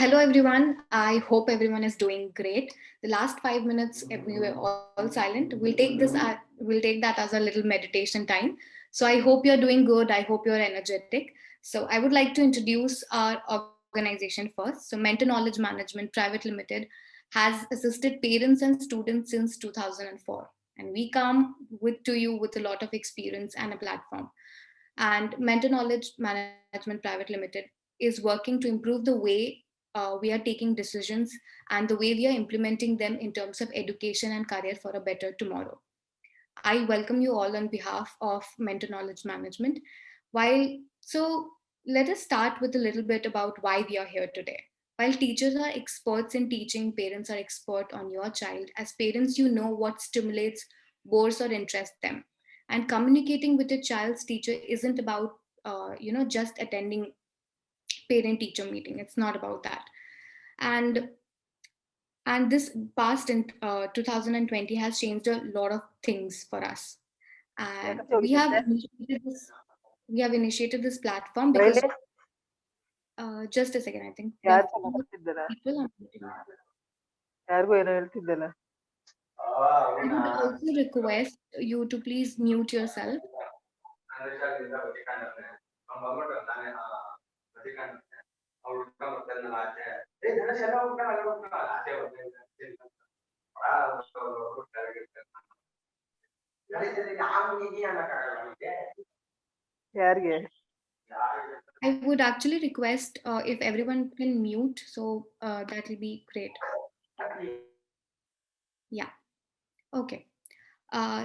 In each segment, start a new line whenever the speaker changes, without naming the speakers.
hello everyone. I hope everyone is doing great. The last 5 minutes, if we were all silent, we'll take that as a little meditation time. So I hope you're doing good. I hope you're energetic. So I would like to introduce our organization first. So Mentor Knowledge Management Private Limited has assisted parents and students since 2004, and we come with to you with a lot of experience and a platform. And Mentor Knowledge Management Private Limited is working to improve the way we are taking decisions and the way we are implementing them in terms of education and career for a better tomorrow. I welcome you all on behalf of Mentor Knowledge Management. While so let us start with a little bit about why we are here today. While teachers are experts in teaching, parents are expert on your child. As parents, you know what stimulates, bores, or interests them. And communicating with your child's teacher isn't about just attending parent teacher meeting. It's not about that. And this past in 2020 has changed a lot of things for us. And
ಯಾಕಂತ ಹೋಗಿದ್ದೆ
we have initiated this platform because
ರೈಲೆ
just a second, I think there are
ಯಾರು ಮಾತಾಡ್ತಿದ್ದಲ್ಲ
people on.
ಯಾರಿಗೂ ಏನೋ ಹೇಳ್ತಿದ್ದಲ್ಲ
I would also request you to please mute yourself.
ಯಾರಿಗೆ
I would actually request if everyone can mute, so that will be great. Yeah. Okay.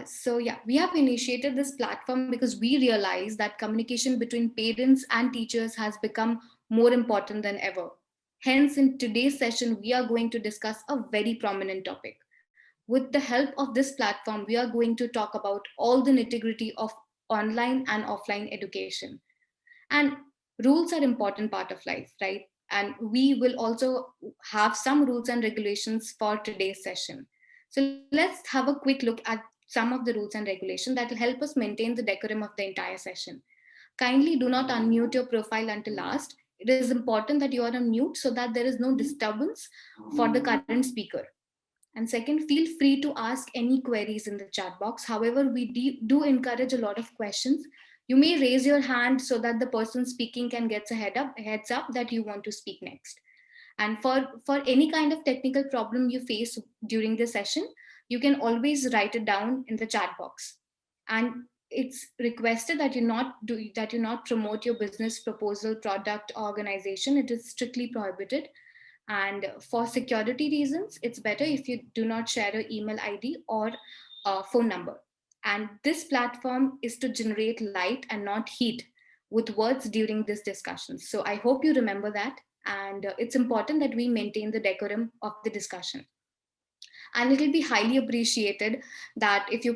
So yeah, we have initiated this platform because we realize that communication between parents and teachers has become more important than ever. Hence, in today's session, we are going to discuss a very prominent topic. With the help of this platform, we are going to talk about all the nitty-gritty of online and offline education. And rules are important part of life, right? And we will also have some rules and regulations for today's session. So let's have a quick look at some of the rules and regulations that will help us maintain the decorum of the entire session. Kindly do not unmute your profile until last. It is important that you are on mute so that there is no disturbance for the current speaker. And second, feel free to ask any queries in the chat box. However, we do encourage a lot of questions. You may raise your hand so that the person speaking can get a heads up that you want to speak next. And for any kind of technical problem you face during the session, you can always write it down in the chat box. And it's requested that you not promote your business proposal, product, or organization. It is strictly prohibited. And for security reasons, it's better if you do not share your email ID or phone number. And this platform is to generate light and not heat with words during this discussion. So I hope you remember that. And it's important that we maintain the decorum of the discussion. And it will be highly appreciated that if you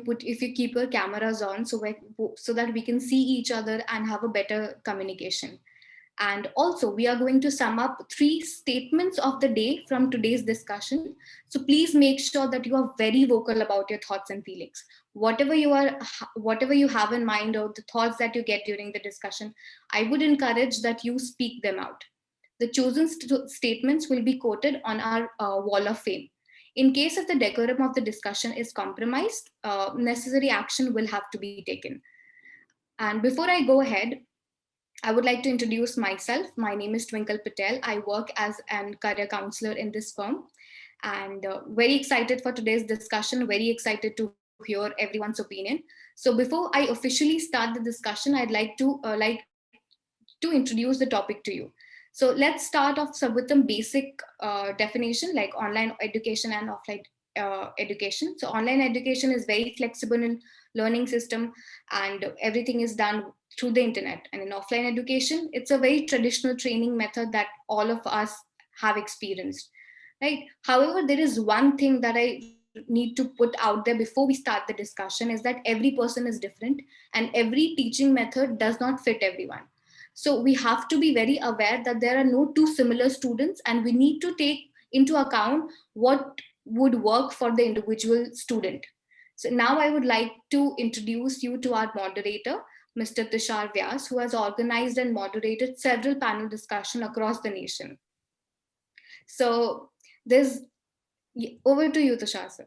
keep your cameras on, so that we can see each other and have a better communication. And also, we are going to sum up 3 statements of the day from today's discussion. So please make sure that you are very vocal about your thoughts and feelings. Whatever you have in mind or the thoughts that you get during the discussion, I would encourage that you speak them out. The chosen statements will be quoted on our wall of fame. In case if the decorum of the discussion is compromised, necessary action will have to be taken. And before I go ahead, I would like to introduce myself. My name is Twinkle Patel. I work as an career counselor in this firm, and very excited for today's discussion. Very excited to hear everyone's opinion. So before I officially start the discussion, I'd like to introduce the topic to you. So let's start off with some basic definition, like online education and offline education. So online education is very flexible in learning system, and everything is done through the internet. And in offline education, it's a very traditional training method that all of us have experienced, right? However, there is one thing that I need to put out there before we start the discussion, is that every person is different and every teaching method does not fit everyone. So we have to be very aware that there are no two similar students, and we need to take into account what would work for the individual student. So now I would like to introduce you to our moderator, Mr. Tushar Vyas, who has organized and moderated several panel discussions across the nation. So there's over to you, Tushar sir.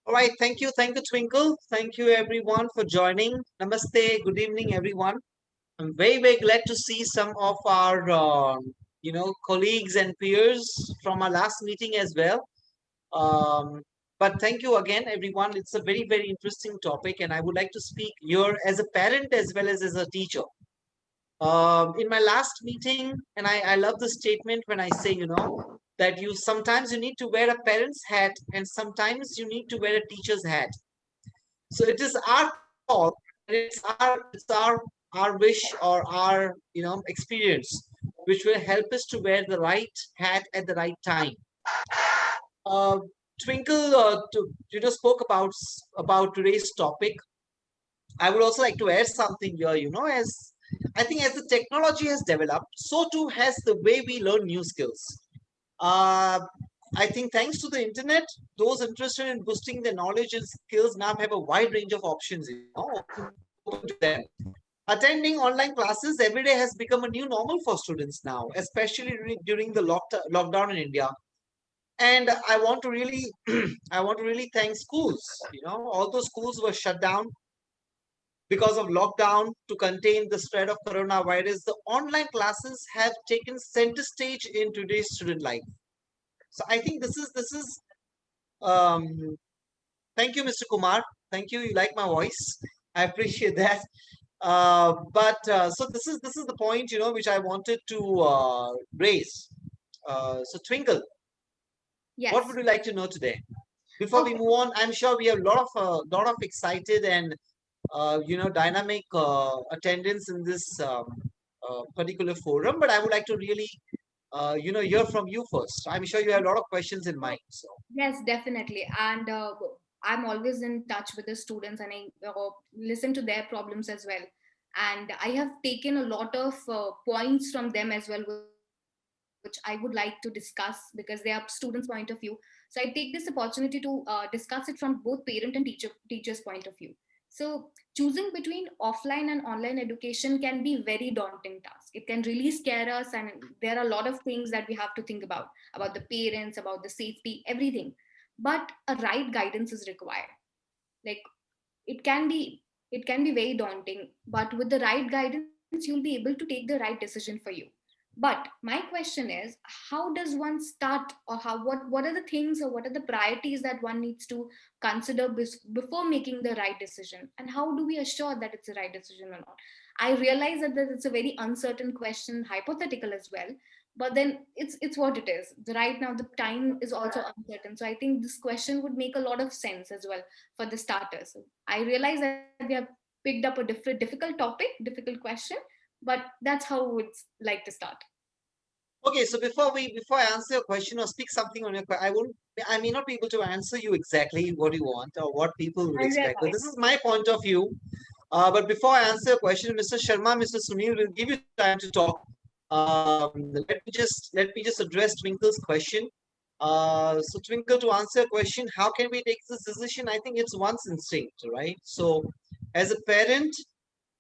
All right, thank you, Twinkle. Thank you, everyone, for joining. Namaste, good evening, everyone. I'm very glad to see some of our, colleagues and peers from our last meeting as well. Um, but thank you again, everyone. It's a very interesting topic, and I would like to speak here as a parent as well as a teacher. In my last meeting, and I love the statement when I say, that you sometimes you need to wear a parent's hat and sometimes you need to wear a teacher's hat. So it is our call, and it's our wish or our experience, which will help us to wear the right hat at the right time. Uh, Twinkle, spoke about today's topic. I would also like to add something here. As I think as the technology has developed, so too has the way we learn new skills. Uh, I think thanks to the internet, those interested in boosting their knowledge and skills now have a wide range of options, open to them. Attending online classes every day has become a new normal for students now, especially during the lockdown in India. And I want to really, I want to really thank schools. Although schools were shut down because of lockdown to contain the spread of coronavirus, the online classes have taken center stage in today's student life. So I think this is um, thank you, Mr. Kumar. Thank you. You like my voice. I appreciate that. But so this is the point which I wanted to raise. So Twinkle, what
Yes.
would you like to know today? Before we
Okay.
move on, I'm sure we have a lot of excited and dynamic attendance in this particular forum. But I would like to really hear from you first. I'm sure you have a lot of questions in mind. So.
Yes, definitely. And I'm always in touch with the students, and I listen to their problems as well. And I have taken a lot of points from them as well, which I would like to discuss because they are students' point of view. So I take this opportunity to discuss it from both parent and teacher's point of view. So choosing between offline and online education can be very daunting task. It can really scare us, and there are a lot of things that we have to think about the parents, about the safety, everything. But a right guidance is required. Like, it can be it can be very daunting, but with the right guidance you'll be able to take the right decision for you. But my question is, how does one start, or what are the things, or what are the priorities that one needs to consider before making the right decision, and how do we assure that it's the right decision or not? I realize that it's a very uncertain question, hypothetical as well, but then it's what it is. Right now the time is also uncertain, so I think this question would make a lot of sense as well for the starters. I realize that we have picked up a difficult topic, difficult question, but that's how we would like to start.
Okay, so before I answer your question or speak something on your question, I may not be able to answer you exactly what you want or what people would
I
expect. But
realize.
this is my point of view. But before I answer your question, Mr. Sharma, Mr. Sunil will give you time to talk. Let me just address Twinkle's question. So Twinkle, to answer your question, how can we take this decision? I think it's one's instinct, right? So as a parent,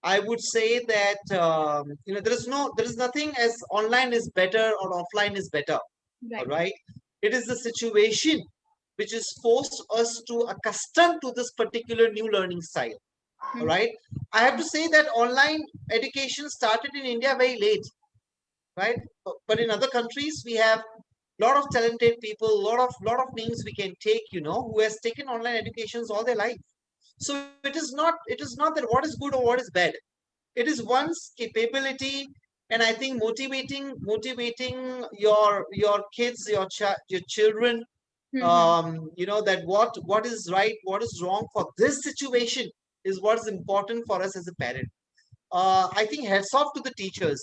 I would say that there is nothing as online is better or offline is better. All
Right.
right, it is the situation which is forced us to accustom to this particular new learning style. All
Hmm.
right, I have to say that online education started in India very late, right? But in other countries we have a lot of talented people, lot of names we can take, who has taken online educations all their life. So it is not that what is good or what is bad. It is one's capability, and I think motivating your kids, your children,
Hmm.
that what is right, what is wrong for this situation is what is important for us as a parent. I think hats off to the teachers.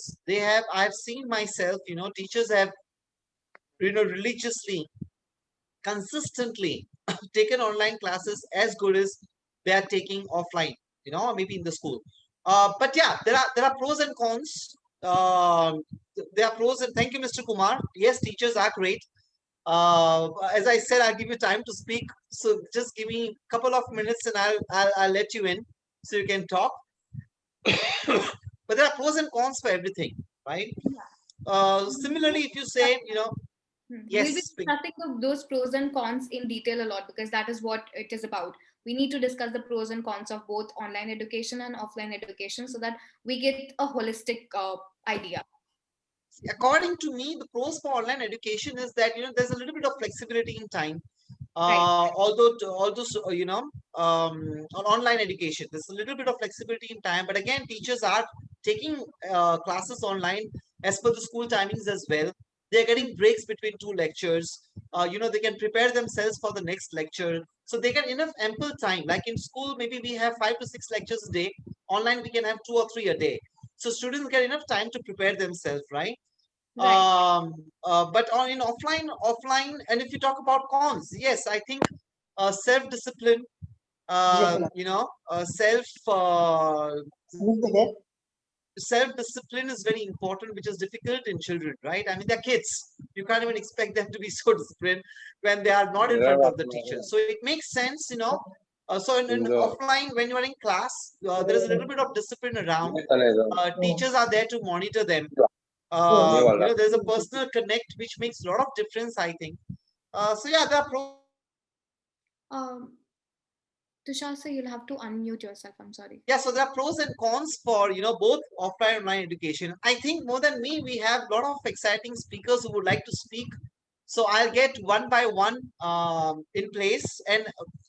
I've seen myself, teachers have religiously, consistently taken online classes as good as they are taking offline, or maybe in the school. But yeah, there are pros and cons. There are pros, and thank you, Mr. Kumar. Yes, teachers are great. As I said, I'll give you time to speak. So just give me a couple of minutes, and I'll let you in so you can talk. But there are pros and cons for everything, right?
Yeah.
Similarly, if you say,
We'll be
Yes,
discussing those pros and cons in detail a lot because that is what it is about. We need to discuss the pros and cons of both online education and offline education so that we get a holistic idea.
according to me, the pros for online education is that there's a little bit of flexibility in time.
Right.
Although on online education, there's a little bit of flexibility in time. But again, teachers are taking classes online as per the school timings as well. They're getting breaks between two lectures. They can prepare themselves for the next lecture. So they get enough ample time. Like in school, maybe we have 5 to 6 lectures a day. Online, we can have 2 or 3 a day. So students get enough time to prepare themselves, right?
Right.
But in offline, and if you talk about cons, yes, I think self-discipline, self-discipline is very important, which is difficult in children, right? I mean, they're kids. You can't even expect them to be so disciplined when they are not in front of the teacher. So it makes sense. So in offline, when you are in class, there is a little bit of discipline around. Teachers are there to monitor them. There's a personal connect which makes a lot of difference, I think. So yeah, there are pros.
Um, Tushar, sir, you'll have to unmute yourself. I'm sorry.
Yeah, so there are pros and cons for both offline and online education. I think more than me, we have a lot of exciting speakers who would like to speak. So I'll get one by one in place. And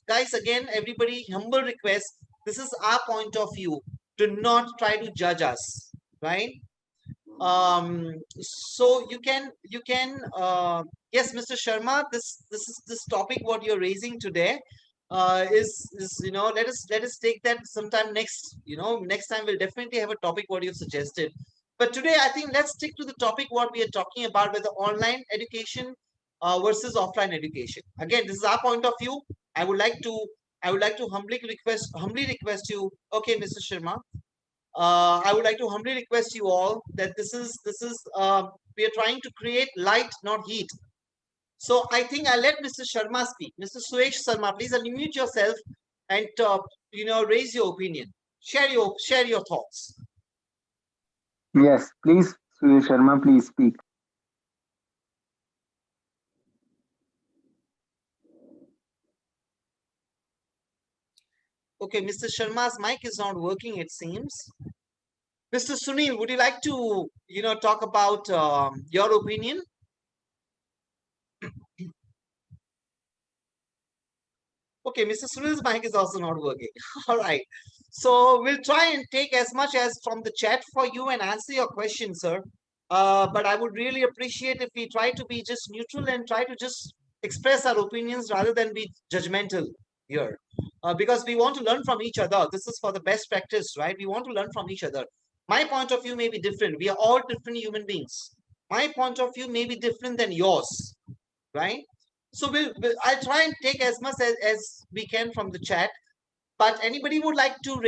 guys, again, everybody, humble request. This is our point of view. Do not try to judge us, right? So yes, Mr. Sharma, this topic what you're raising today is let us take that sometime next time we'll definitely have a topic what you've suggested. But today I think let's stick to the topic what we are talking about, with the online education versus offline education. Again, this is our point of view. I would like to humbly request you. Okay, Mr. Sharma, I would like to humbly request you all that we are trying to create light, not heat. So I think I'll let Mr. Sharma speak. Mr. Suesh Sharma, please unmute yourself and raise your opinion. Share your thoughts.
Yes, please, Suresh Sharma, please speak.
Okay, Mr. Sharma's mic is not working, it seems. Mr. Sunil, would you like to talk about your opinion? Okay, Mr. Sunil's mic is also not working. All right. So we'll try and take as much as from the chat for you and answer your question, sir. But I would really appreciate if we try to be just neutral and try to just express our opinions rather than be judgmental here. Because we want to learn from each other. This is for the best practice, right? We want to learn from each other. My point of view may be different. We are all different human beings. My point of view may be different than yours, right? So I'll try and take as much as we can from the chat. But anybody would like to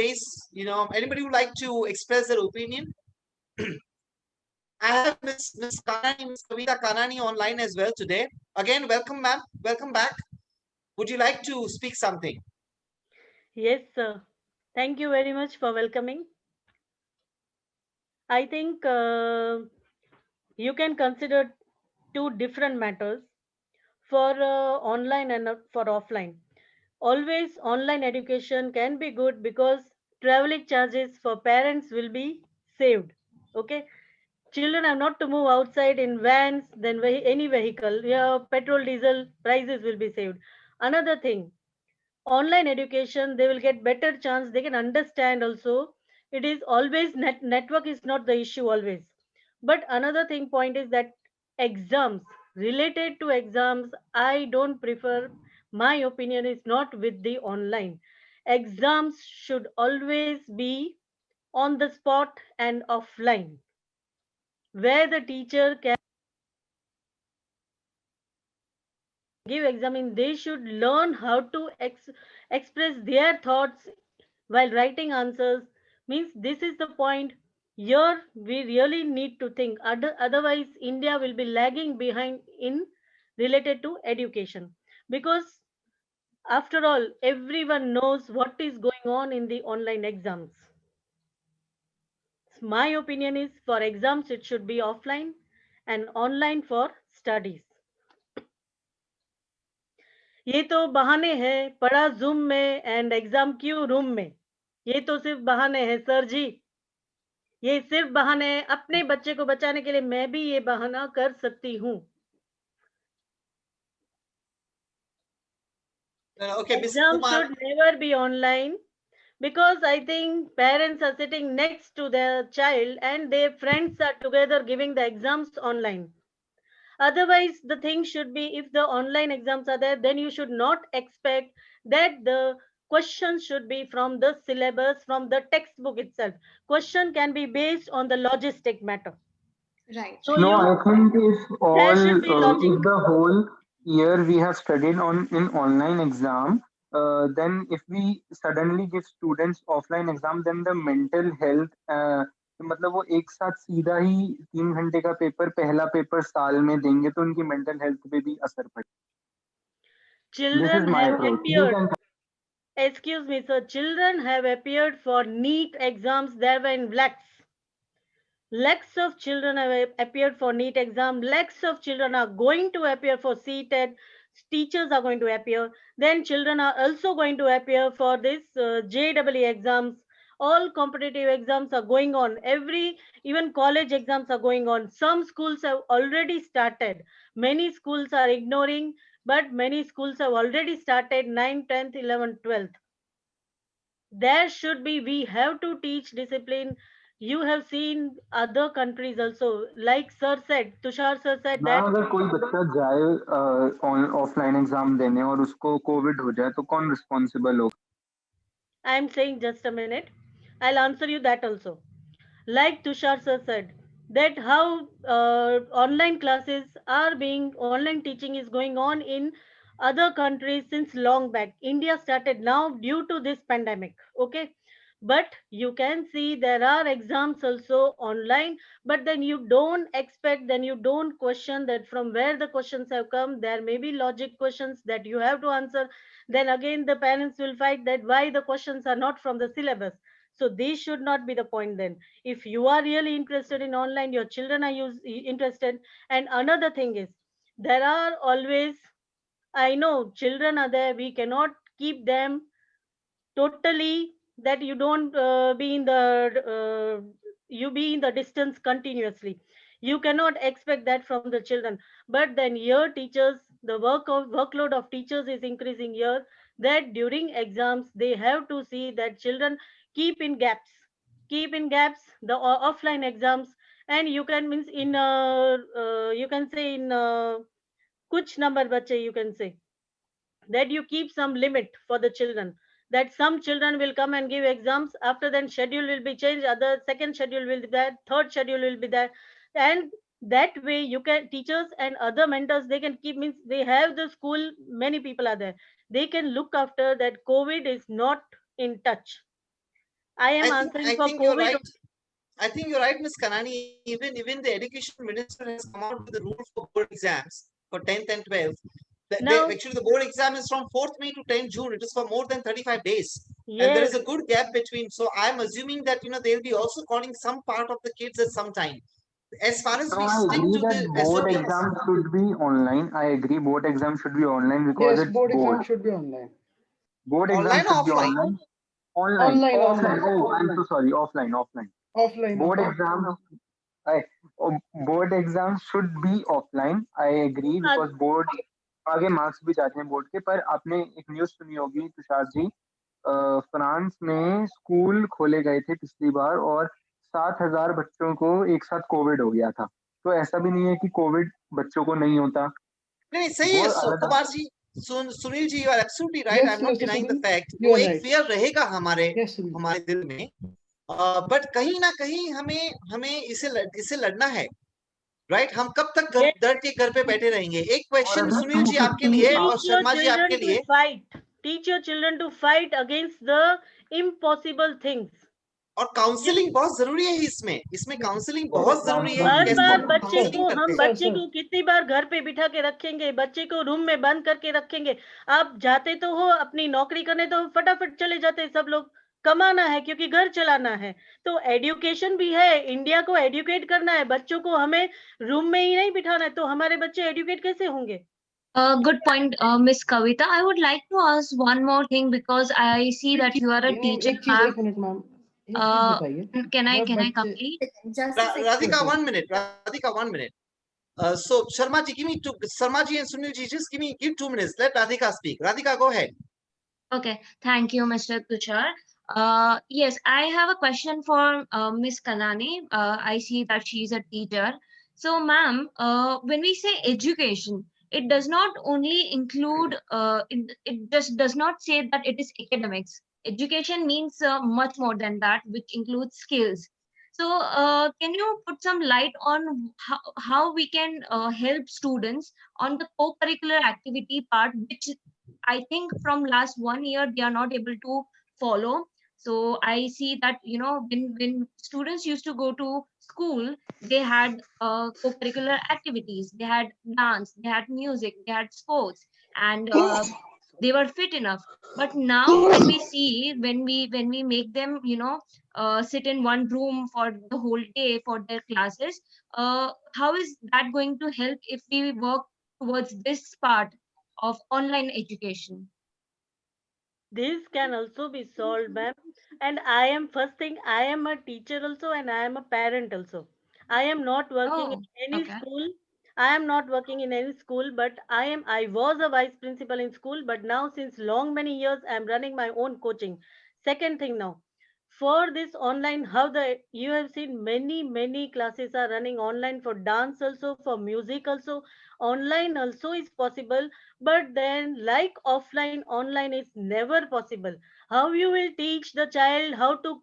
anybody would like to express their opinion? I have Miss Kanani, Miss Kavita Kanani online as well today. Again, welcome, ma'am. Welcome back. Would you like to speak something?
Yes, sir. Thank you very much for welcoming. I think you can consider two different matters for online and for offline. Always online education can be good because traveling charges for parents will be saved. Okay, children have not to move outside in vans, then any vehicle. Yeah, petrol, diesel prices will be saved. Another thing, online education they will get better chance, they can understand also. It is always network is not the issue always. But another thing point is that exams, related to exams, I don't prefer, my opinion is not with the online. Exams should always be on the spot and offline, where the teacher can give exam in, they should learn how to express their thoughts while writing answers. Means this is the point. Here we really need to think. Otherwise India will be lagging behind in related to education, because after all everyone knows what is going on in the online exams. My opinion is for exams it should be offline and online for studies. ये तो बहाने हैं, पढ़ा zoom में and exam क्यों room में। ये तो सिर्फ बहाने हैं सर जी, ये सिर्फ बहाने हैं। अपने बच्चे को बचाने के लिए मैं भी ये बहाना कर सकती हूँ।
Okay, Miss
Exam
Kumar.
should never be online because I think parents are sitting next to their child and their friends are together giving the exams online. Otherwise, the thing should be, if the online exams are there, then you should not expect that the questions should be from the syllabus, from the textbook itself. Question can be based on the logistic matter.
Right,
So
right.
No, I think
there should be logic.
if the whole year we have studied on in online exam, then if we suddenly give students offline exam, then the mental health, मतलब वो एक साथ सीधा ही 3 घंटे का paper, पहला paper साल में देंगे तो उनकी मेंटल हेल्थ पे भी असर पड़ेगा. This is
Children
my
have
approach. You
appeared,
can.
excuse me, sir, children have appeared for NEET exams. There were in lakhs. Lakhs of children have appeared for NEET exam. Lakhs of children are going to appear for CTET. Teachers are going to appear. Then children are also going to appear for this JEE exams. All competitive exams are going on. Even college exams are going on. Some schools have already started. Many schools are ignoring, but many schools have already started 9th, 10th, 11th, 12th. There should be, we have to teach discipline. You have seen other countries also, like sir said, Tushar sir said
हाँ,
that
अगर कोई बच्चा जाए offline exam देने और उसको Covid हो जाए तो कौन रिस्पॉन्सिबल होगा?
I am saying, just a minute, I'll answer you that also. Like Tushar sir said that how online classes are being, online teaching is going on in other countries since long back. India started now due to this pandemic, okay, but you can see there are exams also online, but then you don't expect, then you don't question that from where the questions have come. There may be logic questions that you have to answer. Then again the parents will fight that why the questions are not from the syllabus. So this should not be the point. Then if you are really interested in online, your children are interested. And another thing is, there are always, I know children are there, we cannot keep them totally that you don't be in the you be in the distance continuously. You cannot expect that from the children. But then here teachers, the workload of teachers is increasing here, that during exams they have to see that children keep in gaps the offline exams. And you can means in you can say in kuch number bache, you can say that you keep some limit for the children, that some children will come and give exams, after then schedule will be changed, other second schedule will be there, third schedule will be there. And that way you can, teachers and other mentors, they can keep, means they have the school, many people are there, they can look after that COVID is not in touch. I am answering
I
for
think you're
COVID.
right. I think you're right, Ms. Kanani. Even the education minister has come out with the rule for board exams for 10th and 12th.
Now,
Actually, the board exam is from 4th May to 10th June. It is for more than 35 days. And there
yes,
is a good gap between. So I'm assuming that, they'll be also calling some part of the kids at some time. As far as
No,
we
I
stick
agree
to
that
the
board
SOPs,
exams should be online. I agree board exams should be online because
Yes,
it's
board
board.
exam should be online.
Board
online
exams
or
should be
offline?
online. Online.
Online,
Offline.
online.
Oh, I'm so sorry. Offline. Offline.
Offline,
Board
offline.
exams. I, board exams should be offline. I agree because board आगे marks भी जाते हैं board के. पर आपने एक news सुनी होगी तुषार जी, फ्रांस में स्कूल खोले गए थे पिछली बार और 7,000 बच्चों को एक साथ कोविड हो गया था. तो ऐसा भी नहीं है कि कोविड बच्चों को नहीं होता.
नहीं सही है
वो अलग.
Kumar ji, Sunil ji, you are absolutely right. I
Yes,
am not
Mr.
Denying the
Sunil,
fact.
you
वो
are
एक
right.
फियर रहेगा हमारे
Yes, Sunil.
हमारे दिल में. बट कहीं ना कहीं हमें इसे लड़ना है. राइट, हम कब तक
yes,
डर के घर पे बैठे रहेंगे? एक क्वेश्चन
अगर
सुनील जी आपके
250
लिए और
teach your
शर्मा जी आपके
children to
लिए.
fight, teach your children to fight against the impossible things.
और काउंसलिंग बहुत जरूरी है इसमें काउंसलिंग बहुत जरूरी है.
हर
कैसे
बार
हम
बच्चे
काउंसलिंग
को,
करते
हम
हैं?
बच्चे
सर।
को कितनी बार घर पे बिठा के रखेंगे, बच्चे को रूम में बंद करके रखेंगे? आप जाते तो हो अपनी नौकरी करने, तो फटाफट चले जाते सब लोग, कमाना है क्योंकि घर चलाना है. तो एजुकेशन भी है, इंडिया को एजुकेट करना है, बच्चों को हमें रूम में ही नहीं बिठाना है, तो हमारे बच्चे एजुकेट कैसे होंगे?
Good point, Miss Kavita. I would like to ask one more thing because I see that you are a teacher,
एक चीज
ma'am.
एक मिनट मैम एक चीज
Uh,
बताइए
can I
जब बच्चे
complete?
Just a second.
Radhika,
Okay.
1 minute. Radhika, 1 minute. So Sharma ji, give me two. Sharma ji and Sunil ji, just give 2 minutes. Let Radhika speak. Radhika, go ahead.
Okay, thank you, Mr. Tushar. Yes, I have a question for Miss Kanani. I see that she is a teacher. So, ma'am, when we say education, it does not only include, it just does not say that it is academics. Education means much more than that, which includes skills. So, can you put some light on how we can help students on the co-curricular activity part, which I think from last 1 year they are not able to follow. So I see that when students used to go to school, they had co-curricular activities, they had dance, they had music, they had sports, and they were fit enough. But now when we see when we make them sit in one room for the whole day for their classes, how is that going to help if we work towards this part of online education?
This can also be solved, ma'am. And I am first thing, I am a teacher also, and I am a parent also. I am not working in
Oh,
any
okay.
school. I am not working in any school, but I was a vice principal in school, but now since long many years I am running my own coaching. Second thing now, for this online, how the you have seen many classes are running online for dance also, for music also. Online also is possible, but then like offline, online is never possible. How you will teach the child how to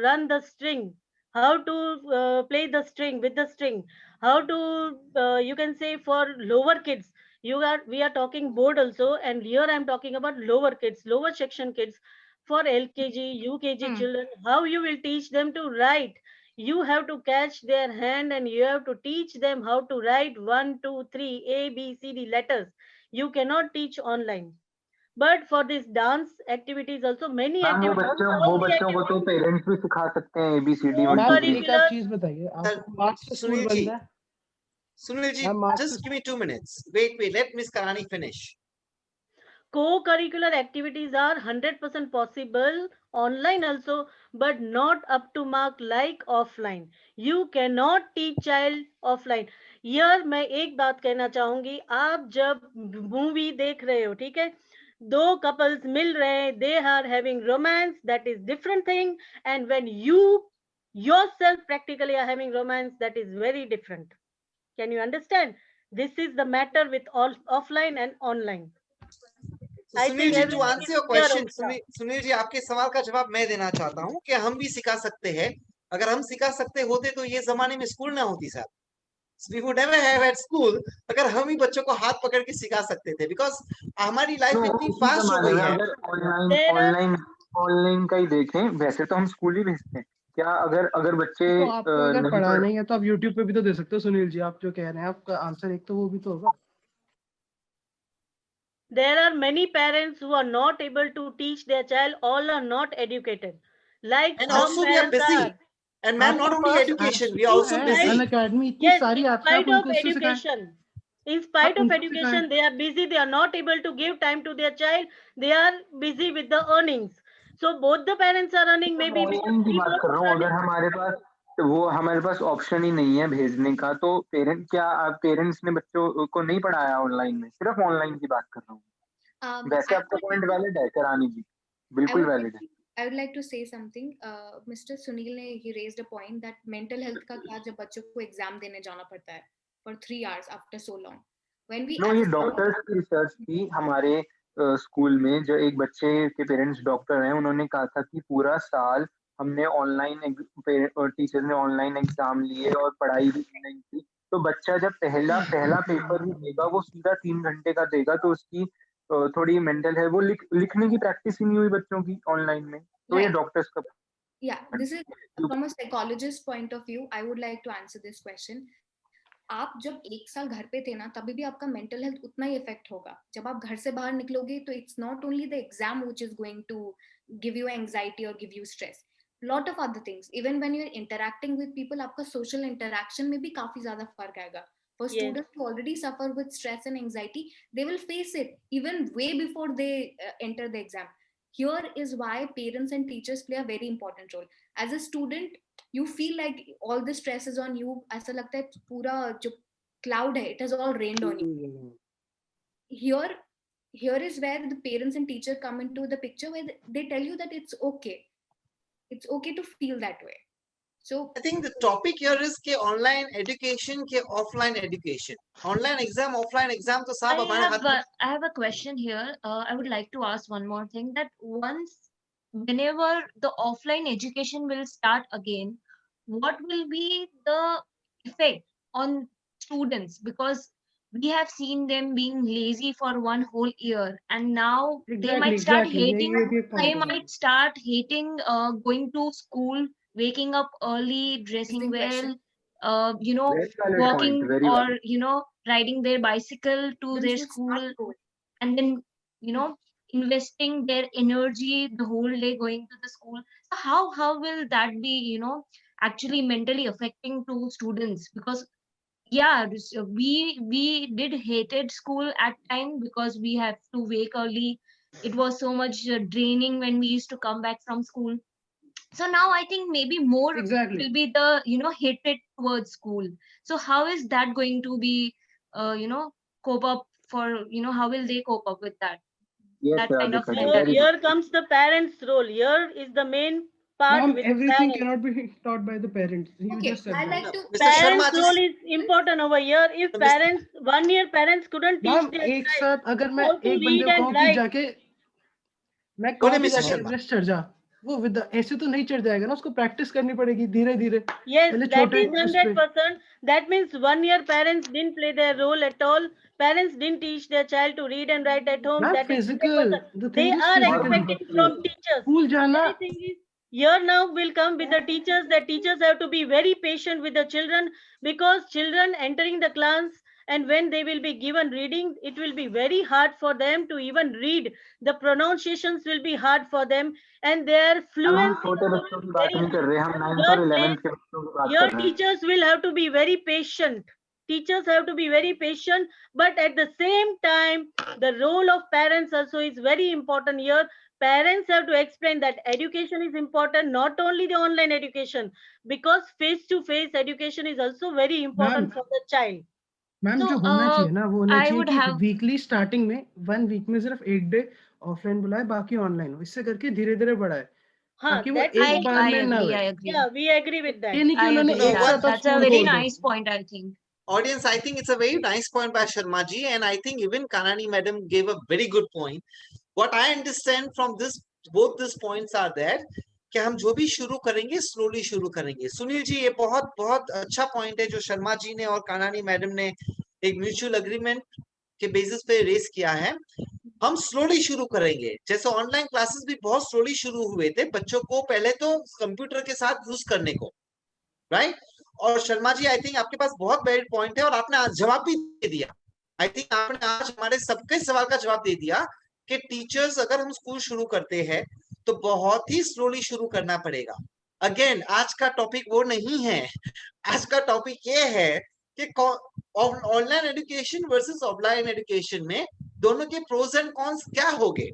run the string, how to play the string with the string, how to you can say for lower kids, we are talking board also, and here I am talking about lower kids, lower section kids, for LKG UKG
Hmm.
children. How you will teach them to write? You have to catch their hand and you have to teach them how to write 1 2 3 ABCD letters. You cannot teach online. But for this dance activities also, many
ma'am
activities,
वो
all the
बच्चों को तो
activities,
parents भी सिखा सकते हैं ABCD 1
ma'am
2 3।
एक आप
co-curricular.
चीज बताइए
Sir,
आपको मार्च से स्कूल
Sunil
बंद
ji,
है
Sunil ji,
ma'am March
just give me 2 minutes. Wait. Let Miss Karani finish.
Co-curricular activities are 100% possible online also, but not up to mark like offline. You cannot teach child offline. Here मैं एक बात कहना चाहूंगी, आप जब movie देख रहे हो, ठीक है, दो कपल्स मिल रहे हैं, they are having romance, that is different thing, and when you yourself practically are having romance, that is very different. Can you understand? This is the matter with all offline and online.
So
I
Sunil
think
ji, to
everything
answer
is
your
clear
question,
over here.
Sunil ji, आपके सवाल का जवाब मैं देना चाहता हूँ कि हम भी सिखा सकते हैं। अगर हम सिखा सकते होते तो ये जमाने में स्कूल ना होती sir. We would never have at school अगर हम ही बच्चों को हाथ पकड़ के सिखा सकते थे, because हमारी
नो
लाइफ इतनी
इसी
फास्ट हो
जमाने
गई
में
है।
अगर online
There are
online online का ही देखें, वैसे तो हम स्कूल ही भेजते हैं। क्या अगर अगर बच्चे
तो आपको अगर
नहीं
पढ़ाना
पढ़
ही है तो आप YouTube पे भी तो दे सकते हो सुनील जी, आप जो कह रहे हैं आपका आंसर एक तो वो भी तो होगा।
there are many parents who are not able to teach their child. All are not educated. Like
And
some
also we are
parents
busy.
are.
And ma'am,
आपके
not only
pass
education,
apps
we are
तो
also
है,
busy.
अन academy इतनी
Yes,
सारी
in
apps है, आप
spite of
उनको उससे सिखाएं,
education, in
आप
spite of
उनको सिखाएं।
education, they are busy. They are not able to give time to their child. They are busy with the earnings. So both the parents are earning.
मैं
Maybe
online की
three
बात
both
कर रहा
are
हूँ। अगर
earning.
हमारे पास तो वो हमारे पास ऑप्शन ही नहीं है भेजने का, तो पेरेंट्स ने बच्चों को नहीं पढ़ाया ऑनलाइन में, सिर्फ ऑनलाइन की बात कर रहा हूँ। वैसे
I
आपका
would
point
like to,
valid है करानी जी,
I
बिल्कुल
would like
वैलिड है।
to, I would like to say something. Mr. Sunil ने he raised a point that mental health का क्या जब बच्चों को एग्जाम देने जाना पड़ता है for 3 hours after so long. When we
know
as
ये
a
डॉक्टर्स की रिसर्च थी हमारे स्कूल में, जो एक बच्चे के पेरेंट्स डॉक्टर हैं, उन्होंने कहा था कि पूरा साल हमने ऑनलाइन टीचर ने ऑनलाइन एग्जाम लिए और पढ़ाई भी नहीं की। तो बच्चा जब पहला पहला पेपर भी देगा वो सीधा 3 घंटे का देगा, तो उसकी थोड़ी मेंटल है, वो लिखने की प्रैक्टिस ही नहीं हुई बच्चों की ऑनलाइन में। तो ये
right,
डॉक्टर्स का
yeah, this is from a psychologist point of view. I would like to answer this question. आप जब 1 साल घर पे थे ना, तभी भी आपका मेंटल हेल्थ उतना ही इफेक्ट होगा। जब आप घर से बाहर निकलोगे तो it's not only the exam which is going to give you anxiety और give you stress, lot of other things. Even when you are interacting with people, आपका सोशल इंटरैक्शन में भी काफी ज्यादा फर्क आएगा। For
Yes.
students who already suffer with stress and anxiety, they will face it even way before they enter the exam. Here is why parents and teachers play a very important role. As a student, you feel like all the stress is on you. ऐसा लगता है पूरा जो cloud है, it has all rained on you. Here, here is where the parents and teacher come into the picture, where they tell you that it's okay. It's okay to feel that way. So
I think the topic here is के online education के offline education. Online exam, offline exam तो सब हमारे हाथ में.
I have a question here. I would like to ask one more thing, that whenever the offline education will start again, what will be the effect on students? Because we have seen them being lazy for one whole year, and now they might start hating. They might start hating going to school, waking up early, dressing
Amazing
well,
question.
Very valid
walking
point. Very
or
valid.
riding their bicycle to their
Students should
school,
start school.
and then investing their energy the whole day going to the school. So how will that be actually mentally affecting to students? Because we did hated school at time because we have to wake early. It was so much draining when we used to come back from school. So now I think maybe more will be the hatred towards school. So how is that going to be cope up for how will they cope up with that
Yes,
kind of
Radhika,
So
mentality?
here comes the parents' role. Here is the main part
Ma'am,
with
everything
parents.
cannot be taught by the parents. You
Okay,
just said
I
that.
like to.
Mr. Sharma,
Parents' role
just
is important over here. If
Mr.
parents, 1 year parents couldn't teach
ma'am
their
एक
child
साथ अगर मैं
how to
एक बंदे
read
को
and
कहूँ कि
write,
जाके मैं
बोले
कहूँ कि
मिस्टर
जाके
शर्मा.
एवरेस्ट चढ़ जा, वो विद ऐसे तो नहीं चढ़ जाएगा ना, उसको प्रैक्टिस करनी पड़ेगी धीरे धीरे,
yes,
पहले
that
छोटे
is
उस पे.
100%. That means 1 year parents didn't play their role at all. Parents didn't teach their child to read and write at home.
Ma'am
That is
physical
100%.
The
They
thing is
are
physical
expecting from teachers.
School जाना.
Everything is here now will come with the teachers. The teachers have to be very patient with the children, because children entering the class, and when they will be given reading, it will be very hard for them to even read. The pronunciations will be hard for them, and their
हम
fluency
छोटे
will
बच्चों
be
की बात
very
नहीं कर
hard.
रहे, हम 9th
Your
और
play,
11th के बच्चों की बात
your
कर रहे हैं.
teachers will have to be very patient. Teachers have to be very patient, but at the same time, the role of parents also is very important here. Parents have to explain that education is important, not only the online education, because face to face education is also very important
ma'am
for the child.
Ma'am
So
जो होना चाहिए ना, वो होना
I
चाहिए
would
कि
have
weekly starting में 1 week में सिर्फ 1 डे ऑफलाइन बुलाए, बाकी ऑनलाइन हो, इससे करके धीरे धीरे बढ़ाए, ताकि वो
That is
एक बार में ना
I
हुए.
agree.
yeah, we agree with that.
ये नहीं कि
I
उन्होंने
agree
No,
एक
one
that
साथ अब
that's a
स्कूल
very
खोल दो.
nice point, I think.
audience, I think it's a very nice point by Sharma ji, and I think even Kanani madam gave a very good point. What I understand from this, both these points are that कि हम जो भी शुरू करेंगे slowly शुरू करेंगे. सुनील जी, ये बहुत बहुत अच्छा पॉइंट है जो शर्मा जी ने और कानानी मैडम ने एक म्यूचुअल अग्रीमेंट के बेसिस पे रेस किया है. हम स्लोली शुरू करेंगे. जैसे ऑनलाइन क्लासेस भी बहुत स्लोली शुरू हुए थे, बच्चों को पहले तो कंप्यूटर के साथ यूज करने को, राइट. और शर्मा जी, आई थिंक आपके पास बहुत वैलिड पॉइंट है और आपने आज जवाब भी दे दिया. आई थिंक आपने आज हमारे सबके सवाल का जवाब दे दिया कि टीचर्स अगर हम स्कूल शुरू करते हैं तो बहुत ही स्लोली शुरू करना पड़ेगा. अगेन, आज का टॉपिक वो नहीं है. आज का टॉपिक ये है कि online education versus offline education में दोनों के प्रोज एंड कॉन्स क्या होंगे,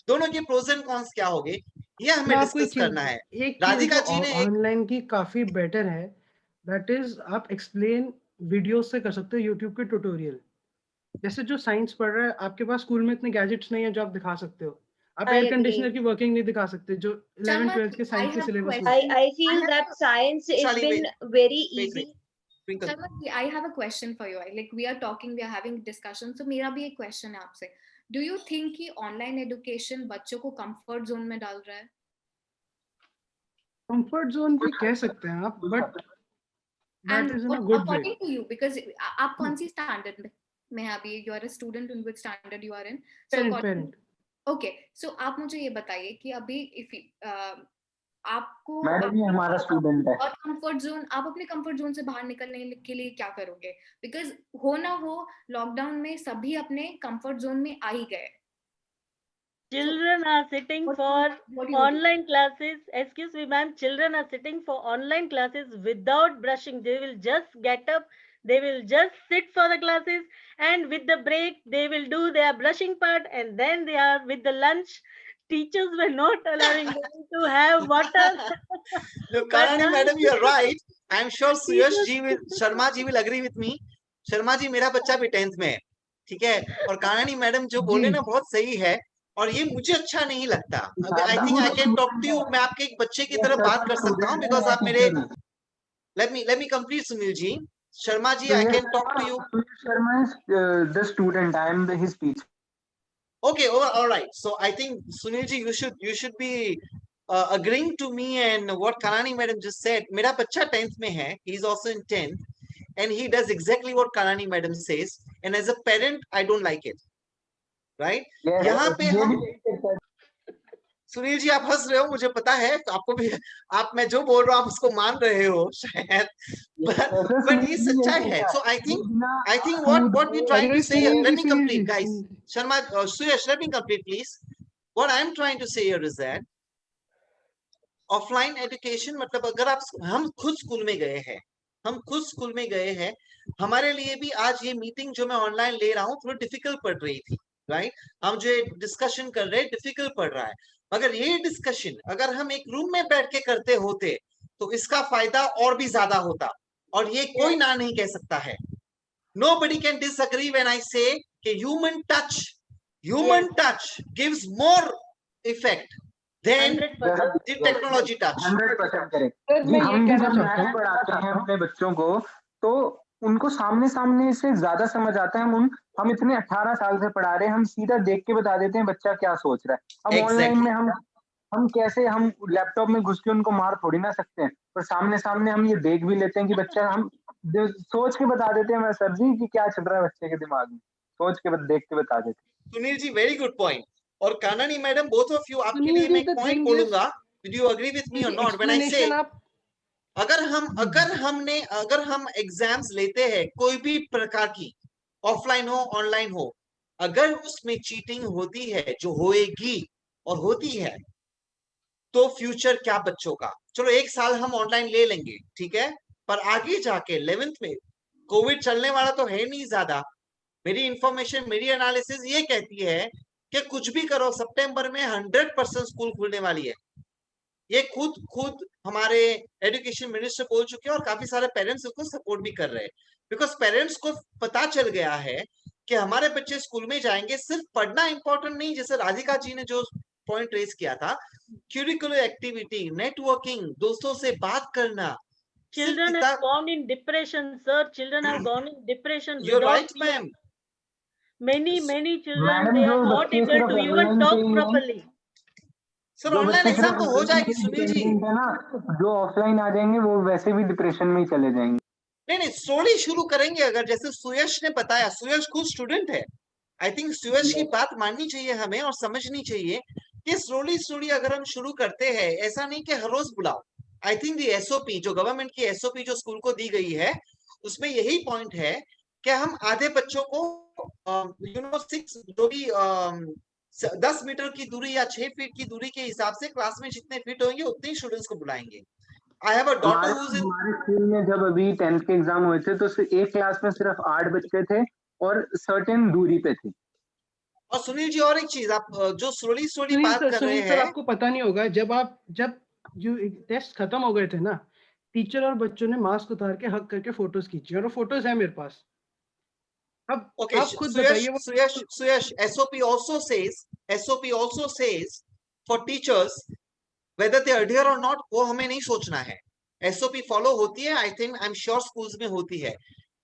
दोनों के प्रोज एंड कॉन्स क्या होंगे, ये हमें
मैं आपको
डिस्कस करना है.
एक चीज
राधिका
जो
जी ने एक
ऑनलाइन की काफी बेटर है, दैट इज आप एक्सप्लेन वीडियो से कर सकते हो, यूट्यूब के ट्यूटोरियल. जैसे जो साइंस पढ़ रहा है, आपके पास स्कूल में इतने गैजेट्स नहीं है जो आप दिखा सकते हो. आप
I
एयर
agree.
कंडीशनर की वर्किंग नहीं दिखा सकते जो 11th
Sharma,
12th के
I
साइंस के
have a
सिलेबस में.
question.
I feel
have
that science has
Shali,
been
wait,
very
wait,
easy.
Twinkle.
Sharma ji, I have a question for you. Like we are talking, we are having discussion. So मेरा भी एक question है आपसे. Do you think कि online education बच्चों को comfort zone में डाल रहा है?
कंफर्ट जोन भी कह सकते हैं आप, but that
And
is in a
what,
good way.
according to you, because आप कौन सी standard में हैं अभी? You are a student, in which standard you are in? So
parent
according
parent
okay, so आप मुझे ये बताइए कि अभी if आपको
मैडम ये हमारा स्टूडेंट है.
और कंफर्ट जोन, आप अपने कंफर्ट जोन से बाहर निकलने के लिए क्या करोगे? बिकॉज हो ना हो लॉकडाउन में सभी अपने कंफर्ट जोन में आ ही गए.
Children are sitting
What
for
what do you do?
online classes. Excuse me, ma'am. Children are sitting for online classes without brushing. They will just get up. They will just sit for the classes, and with the break they will do their brushing part, and then they are with the lunch. Teachers were not allowing them to have water.
No,
But
Karani
now
madam, you are right. I am sure Suyash
teachers
ji will, Sharma ji will agree with me. Sharma ji, मेरा बच्चा भी 10th में है, ठीक है, और Kanani madam जो बोले
जी
ना बहुत सही है, और ये मुझे अच्छा नहीं लगता. आई
शारदा
थिंक
वो
I can talk
student
to you,
है,
मैं आपके एक बच्चे की
ये
तरह बात
सब
कर सकता हूँ,
student है
बिकॉज
या
आप मेरे,
teacher है?
let me complete, Sunil ji. Sharma ji, I can talk to you.
Suyash Sharma is the student. I am his teacher.
Okay, all right. So I think Sunil ji, you should be agreeing to me and what Kanani madam just said. मेरा बच्चा 10th में है. He is also in 10th, and he does exactly what Kanani madam says. And as a parent, I don't like it. Right?
Yes,
यहाँ पे
ये
हम,
भी यही करता है.
सुनील जी आप हंस रहे हो, मुझे पता है, आपको भी, आप मैं जो बोल रहा हूँ आप उसको मान रहे हो शायद, but ये सच्चाई है. So I think what we're trying
अरे
to say,
Sunil
let
ji
me
Sunil
complete,
ji
guys. Sharma, Suyash, let me complete, please. What I'm trying to say here is that offline education मतलब अगर आप, हम खुद स्कूल में गए हैं, हम खुद स्कूल में गए हैं, हमारे लिए भी आज ये मीटिंग जो मैं ऑनलाइन ले रहा हूँ थोड़ी डिफिकल्ट पड़ रही थी, राइट. हम जो डिस्कशन कर रहे हैं डिफिकल्ट पड़ रहा है, मगर ये डिस्कशन अगर हम एक रूम में बैठ के करते होते तो इसका फायदा और भी ज्यादा होता, और ये कोई ना नहीं कह सकता है. Nobody can disagree when I say कि human touch gives more effect than
100%.
the technology touch.
100% correct.
Sir
ji
मैं ये
हम भी
कहना
जब
चाहता
मैथ्स
हूँ
पढ़ाते हैं अपने बच्चों को तो उनको सामने सामने से ज्यादा समझ आता है. हम इतने 18 साल से पढ़ा रहे हैं, हम सीधा देख के बता देते हैं बच्चा क्या सोच रहा है. अब ऑनलाइन में हम कैसे, हम लैपटॉप में घुस के उनको मार थोड़ी ना सकते हैं, पर सामने सामने हम ये देख भी लेते हैं कि बच्चा, हम सोच के बता देते हैं मैं सर जी कि क्या चल रहा है बच्चे के दिमाग में, सोच के देख के बता देते हैं.
Sunil ji, very good point. और Kanani madam, both of you, आपके
सुनील
लिए मैं
जी
एक
द
पॉइंट
थिंग इज
बोलूंगा. Do you agree with me और नॉट व्हेन आई से,
एक्सप्लेनेशन आप
अगर हम एग्जाम्स लेते हैं कोई भी प्रकार की, ऑफलाइन हो ऑनलाइन हो, अगर उसमें चीटिंग होती है, जो होएगी और होती है, तो फ्यूचर क्या बच्चों का. चलो एक साल हम ऑनलाइन ले लेंगे, ठीक है, पर आगे जाके 11th में कोविड चलने वाला तो है नहीं ज्यादा. मेरी इंफॉर्मेशन, मेरी एनालिसिस ये कहती है कि कुछ भी करो, सितंबर में 100% स्कूल खुलने वाली है. ये खुद हमारे एजुकेशन मिनिस्टर बोल चुके हैं, और काफी सारे पेरेंट्स उसको सपोर्ट भी कर रहे हैं, बिकॉज पेरेंट्स को पता चल गया है कि हमारे बच्चे स्कूल में जाएंगे, सिर्फ पढ़ना इंपॉर्टेंट नहीं, जैसे राधिका जी ने जो पॉइंट रेज किया था, क्यूरिकुलर एक्टिविटी, नेटवर्किंग, दोस्तों से बात करना.
Children have gone in depression, sir. Children have gone in depression
You're
without
right, ma'am.
many children,
madam
they
जो
are not
बच्चे
able
सिर्फ
to even
ऑनलाइन
talk
पे ही हैं,
properly.
सर
जो
ऑनलाइन
बच्चे सिर्फ
एग्जाम तो हो जाएगी सुनील जी.
डिपेंडेंट है ना, जो ऑफलाइन आ जाएंगे वो वैसे भी डिप्रेशन में ही चले जाएंगे.
नहीं, स्लोली शुरू करेंगे. अगर जैसे सुयश ने बताया, सुयश खुद स्टूडेंट है, आई थिंक सुयश की बात माननी चाहिए हमें और समझनी चाहिए कि स्लोली अगर हम शुरू करते हैं, ऐसा नहीं कि हर रोज बुलाओ. आई थिंक दी एसओपी, जो गवर्नमेंट की एसओपी जो स्कूल को दी गई है, उसमें यही पॉइंट है कि हम आधे बच्चों को 6 जो भी 10 मीटर की दूरी या 6 फीट की दूरी के हिसाब से क्लास में जितने फिट होंगे उतने ही स्टूडेंट्स को बुलाएंगे. I have a daughter who is in,
हमारे स्कूल में जब अभी 10th के एग्जाम हुए थे तो एक क्लास में सिर्फ 8 बच्चे थे और सर्टेन दूरी पे थे.
और सुनील जी और एक चीज, आप जो स्लोली बात कर रहे
सुनील सर,
हैं,
आपको पता नहीं होगा, जब जो टेस्ट खत्म हो गए थे ना, टीचर और बच्चों ने मास्क उतार के हक करके फोटोज खींची, और वो फोटोज है मेरे पास. अब
okay,
आप खुद बताइए वो
Suyash, SOP also says for teachers whether they adhere or not, वो हमें नहीं सोचना है. SOP फॉलो होती है, I think, I am sure schools में होती है.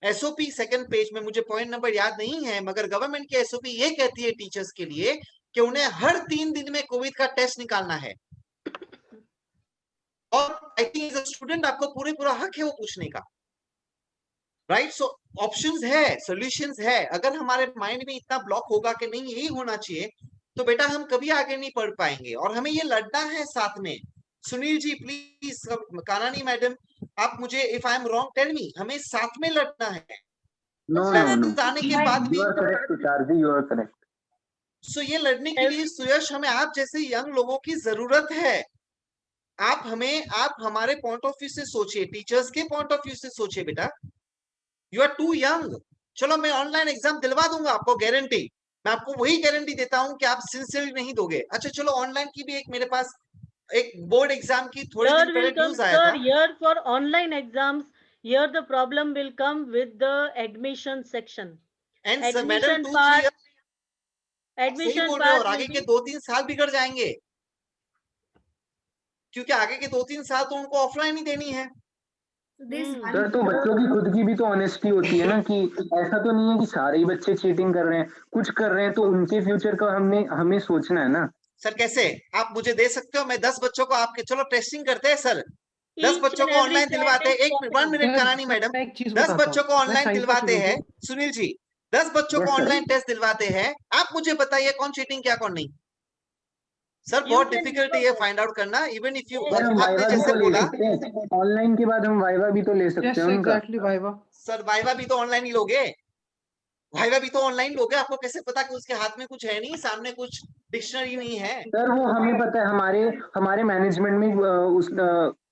SOP सेकंड पेज में, मुझे पॉइंट नंबर याद नहीं है, मगर गवर्नमेंट की SOP ये कहती है टीचर्स के लिए कि उन्हें हर 3 दिन में कोविड का टेस्ट निकालना है. और I think as a student आपको पूरा हक है वो पूछने का, राइट. सो ऑप्शंस है, सॉल्यूशंस है. अगर हमारे माइंड में इतना ब्लॉक होगा कि नहीं यही होना चाहिए, तो बेटा हम कभी आगे नहीं पढ़ पाएंगे, और हमें ये लड़ना है साथ में. सुनील जी प्लीज, कानानी मैडम, आप मुझे, if I am wrong tell me, हमें साथ में लड़ना है. जाने के बाद भी,
You are correct, Tushar ji, you are correct.
सो ये लड़ने के लिए सुयश, हमें आप जैसे यंग लोगों की जरूरत है. आप हमारे पॉइंट ऑफ व्यू से सोचिए, टीचर्स के पॉइंट ऑफ व्यू से सोचिए बेटा. You are too young. चलो मैं ऑनलाइन एग्जाम दिलवा दूंगा आपको, गारंटी, मैं आपको वही गारंटी देता हूँ कि आप सिंसियरली नहीं दोगे। अच्छा चलो ऑनलाइन की भी एक मेरे पास एक बोर्ड एग्जाम की थोड़े
Sir
दिन
will
पहले
come,
न्यूज आया
sir,
था।
here for online exams, here the problem will come with the admission section.
And madam
Admission
2-3
part,
year, सही
admission
बोल रहे हो, और
part
आगे
will
के
be
2-3 साल बिगड़ जाएंगे, क्योंकि आगे के 2-3 साल तो उनको ऑफलाइन ही देनी है।
So there's
Hmm.
सर तो बच्चों की खुद की भी तो ऑनेस्टी होती है ना, कि ऐसा तो नहीं है कि सारे ही बच्चे चीटिंग कर रहे हैं, कुछ कर रहे हैं, तो उनके फ्यूचर का हमें सोचना है ना।
सर कैसे आप मुझे दे सकते हो, मैं 10 बच्चों को आपके, चलो टेस्टिंग करते हैं सर, 10
each
बच्चों
and
को
every
ऑनलाइन दिलवाते हैं,
child is
1
copying.
मिनट करानी मैडम,
मैं एक चीज
10
बताता
बच्चों को
हूँ, मैं
ऑनलाइन
साइंस का
दिलवाते
स्टूडेंट
हैं,
हूँ।
सुनील जी 10 बच्चों को
Yes, sir.
ऑनलाइन टेस्ट दिलवाते हैं, आप मुझे बताइए कौन चीटिंग क्या कौन नहीं। सर
You
बहुत
can
डिफिकल्टी है
know.
फाइंड आउट करना, even if you,
Yes.
Sir हम
आपने
वाइवा भी
जैसे
तो ले
बोला
सकते हैं, ऑनलाइन के बाद हम वाइवा भी तो ले सकते
यस
हैं उनका।
Exactly viva.
सर वाइवा भी तो ऑनलाइन ही लोगे, वाइवा भी तो ऑनलाइन लोगे, आपको कैसे पता कि उसके हाथ में कुछ है नहीं, सामने कुछ डिक्शनरी नहीं है।
सर वो हमें पता है, हमारे मैनेजमेंट में उस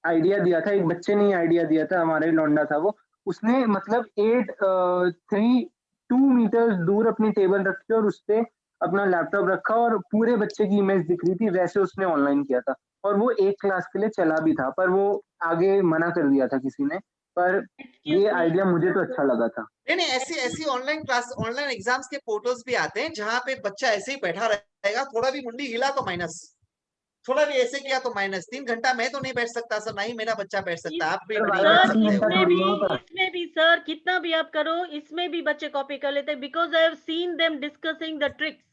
आइडिया दिया था, एक बच्चे ने आइडिया दिया था, हमारा ही लौंडा था वो, उसने मतलब 2 मीटर्स दूर अपनी टेबल रखी और उस पे अपना लैपटॉप रखा और पूरे बच्चे की इमेज दिख रही थी, वैसे उसने ऑनलाइन किया था, और वो एक क्लास के लिए चला भी था, पर वो आगे मना कर दिया था किसी ने, पर
Excuse
ये
me.
आइडिया मुझे तो अच्छा लगा था।
नहीं ऐसी ऐसी ऑनलाइन क्लास, ऑनलाइन एग्जाम्स के पोर्टल्स भी आते हैं जहां पे बच्चा ऐसे ही बैठा रहेगा, थोड़ा भी मुंडी हिला तो माइनस, थोड़ा भी ऐसे किया तो माइनस। 3 घंटा मैं तो नहीं बैठ सकता सर, ना ही मेरा बच्चा बैठ सकता, आप भी नहीं बैठ
सर
सकते हो।
इसमें भी सर कितना भी आप करो, इसमें भी बच्चे कॉपी कर लेते हैं, because I have seen them discussing the tricks,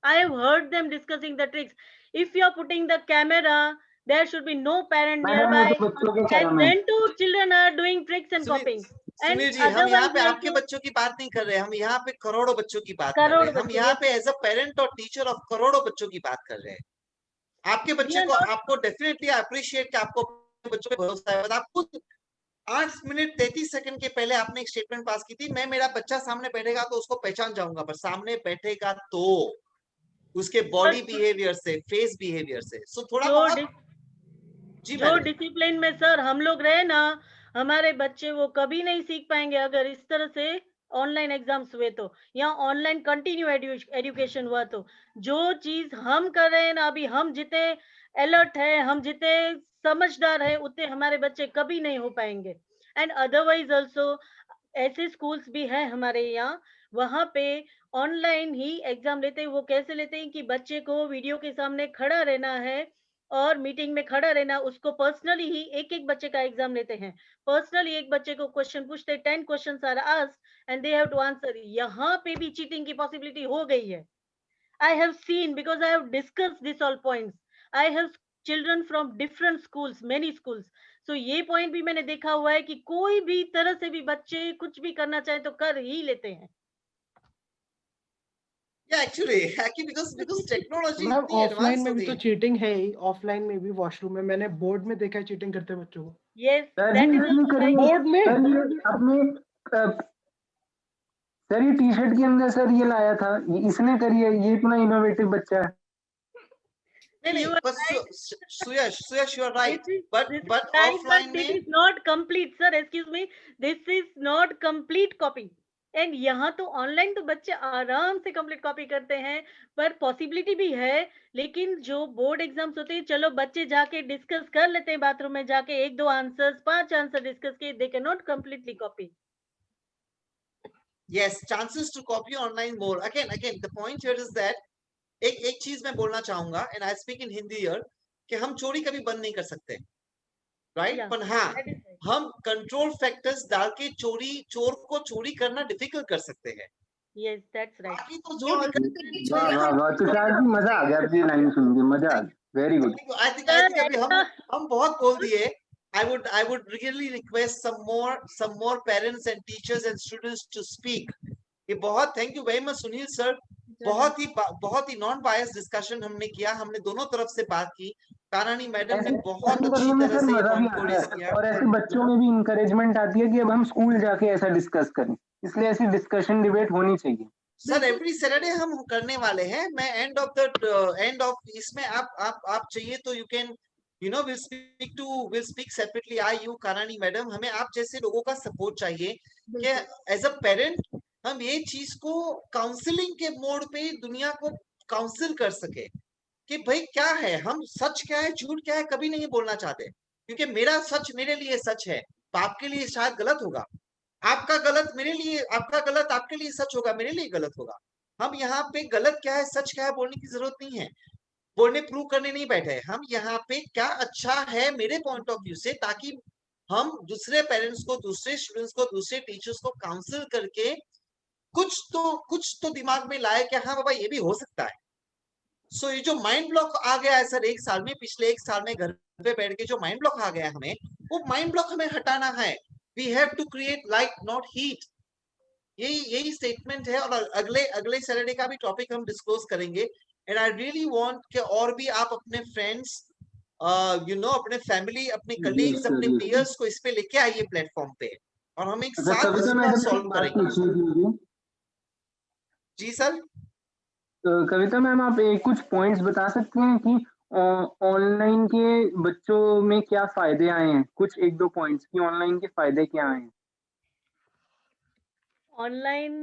I have heard them discussing the tricks. If you are putting the camera, there should be no parent
madam वो
nearby,
तो बच्चों के
and
कर्म है।
then two children are doing tricks and copying, and
Sunil ji हम यहाँ
otherwise
पे आपके
also
बच्चों की बात नहीं कर रहे, हम यहाँ पे करोड़ों बच्चों की बात कर
करोड़
रहे हैं, हम
बच्चे,
यहाँ
yes.
पे एज अ पेरेंट और टीचर ऑफ करोड़ों बच्चों की बात कर रहे हैं। आपके
We
बच्चे
are
को,
not.
आपको डेफिनेटली अप्रिशिएट कि आपको अपने बच्चों पे भरोसा है, आप खुद 8 मिनट 33 सेकंड के पहले आपने एक स्टेटमेंट पास की थी, मैं मेरा बच्चा सामने बैठेगा तो उसको पहचान जाऊंगा, पर सामने बैठेगा तो उसके बॉडी बिहेवियर से, फेस बिहेवियर से, सो थोड़ा बहुत जी
जो डिसिप्लिन में सर हम लोग रहे ना, हमारे बच्चे वो कभी नहीं सीख पाएंगे अगर इस तरह से ऑनलाइन एग्जाम्स हुए तो, या ऑनलाइन कंटिन्यू एजुकेशन हुआ तो। जो चीज हम कर रहे हैं ना अभी, हम जितने अलर्ट है, हम जितने समझदार है, उतने हमारे बच्चे कभी नहीं हो पाएंगे। एंड अदरवाइज ऑल्सो ऐसे स्कूल्स भी हैं हमारे यहाँ, वहां पे ऑनलाइन ही एग्जाम लेते हैं। वो कैसे लेते हैं कि बच्चे को वीडियो के सामने खड़ा रहना है और मीटिंग में खड़ा रहना, उसको पर्सनली ही एक एक बच्चे का एग्जाम लेते हैं, पर्सनली एक बच्चे को क्वेश्चन पूछते, 10 questions are asked and they have to answer. यहाँ पे भी चीटिंग की पॉसिबिलिटी हो गई है। I have seen, because I have discussed this all points, I have children from different schools, many schools, so ये पॉइंट भी मैंने देखा हुआ है कि कोई भी तरह से भी बच्चे कुछ भी करना चाहे तो कर ही लेते हैं।
एक्चुअली बिकॉज़ टेक्नोलॉजी
मैम
इतनी
ऑफलाइन
एडवांस
में
हो
भी
गई
तो
है।
चीटिंग है ही, ऑफलाइन में भी वॉशरूम में मैंने बोर्ड में देखा है चीटिंग करते बच्चों को।
यस,
सर
दैट
जी
इज
इसने करी,
बोर्ड में
सर ये अपने सर ये टी शर्ट के अंदर सर ये लाया था, ये इसने करी है, ये इतना इनोवेटिव बच्चा है।
नहीं
You are
बस
right.
Suyash you are right,
This is
but
right,
offline
but this
में
is not complete, sir. Excuse me, this is not complete copy. And यहाँ तो ऑनलाइन तो बच्चे आराम से कंप्लीट कॉपी करते हैं, पर पॉसिबिलिटी भी है। लेकिन जो बोर्ड एग्जाम्स होते हैं, चलो बच्चे जाके डिस्कस कर लेते हैं बाथरूम में जाके, 1-2 आंसर्स, 5 आंसर डिस्कस किए, they can not completely copy.
yes, chances to copy online more, again the point here is that एक चीज मैं बोलना चाहूंगा, and I speak in Hindi here, कि हम चोरी कभी बंद नहीं कर सकते, राइट?
Yeah,
पर हाँ
that is right.
हम कंट्रोल फैक्टर्स डाल के चोर को चोरी करना डिफिकल्ट कर सकते हैं।
Yes, that's right.
बाकी तो जो
वाह वाह वाह, तुषार जी मजा आ गया आपकी लाइन सुन के, मजा आ गया, वेरी गुड।
आई थिंक अभी हम बहुत बोल दिए। I would really request some more parents and teachers and students to speak. ये बहुत thank you very much Sunil sir, बहुत ही नॉन बायस डिस्कशन हमने किया, हमने दोनों तरफ से बात की। कानानी मैडम ने बहुत अच्छी तरह से
मजा भी आता है, और ऐसे बच्चों में भी इंकरेजमेंट आती है कि अब हम स्कूल जाके ऐसा डिस्कस करें, इसलिए ऐसी डिस्कशन डिबेट होनी चाहिए।
सर एवरी सैटरडे हम करने वाले हैं। मैं एंड ऑफ इसमें आप चाहिए तो you can we'll speak separately. You Kanani madam, हमें आप जैसे लोगों का सपोर्ट चाहिए कि
बिल्कुल
एज अ पेरेंट हम ये चीज को काउंसलिंग के मोड पे दुनिया को काउंसिल कर सके कि भाई क्या है, हम सच क्या है झूठ क्या है कभी नहीं बोलना चाहते, क्योंकि मेरा सच मेरे लिए सच है, तो आपके लिए शायद गलत होगा, आपका गलत मेरे लिए, आपका गलत आपके लिए सच होगा, मेरे लिए गलत होगा। हम यहाँ पे गलत क्या है सच क्या है बोलने की जरूरत नहीं है, बोलने प्रूव करने नहीं बैठे हैं। हम यहाँ पे क्या अच्छा है मेरे पॉइंट ऑफ व्यू से, ताकि हम दूसरे पेरेंट्स को, दूसरे स्टूडेंट्स को, दूसरे टीचर्स को काउंसिल करके कुछ तो दिमाग में लाए कि हाँ बाबा ये भी हो सकता है। सो ये जो माइंड ब्लॉक आ गया है सर 1 साल में, पिछले 1 साल में घर पे बैठ के जो माइंड ब्लॉक आ गया है हमें, वो माइंड ब्लॉक हमें हटाना है। We have to create light not heat, यही स्टेटमेंट है। और अगले अगले सैटरडे का भी टॉपिक हम डिस्क्लोज करेंगे। एंड आई रियली वांट कि और भी आप अपने फ्रेंड्स, अपने फैमिली, अपने कलीग्स, अपने पीयर्स को इस पे लेके आइए प्लेटफॉर्म पे, और हम एक
अच्छा,
साथ
कविता
इसको
मैडम
सॉल्व
बात
करेंगे।
पूछनी थी मुझे।
जी सर।
तो कविता मैम, आप कुछ पॉइंट्स बता सकते हैं कि ऑनलाइन के बच्चों में क्या फायदे आए हैं, कुछ 1-2 पॉइंट्स कि ऑनलाइन के फायदे क्या आए हैं?
ऑनलाइन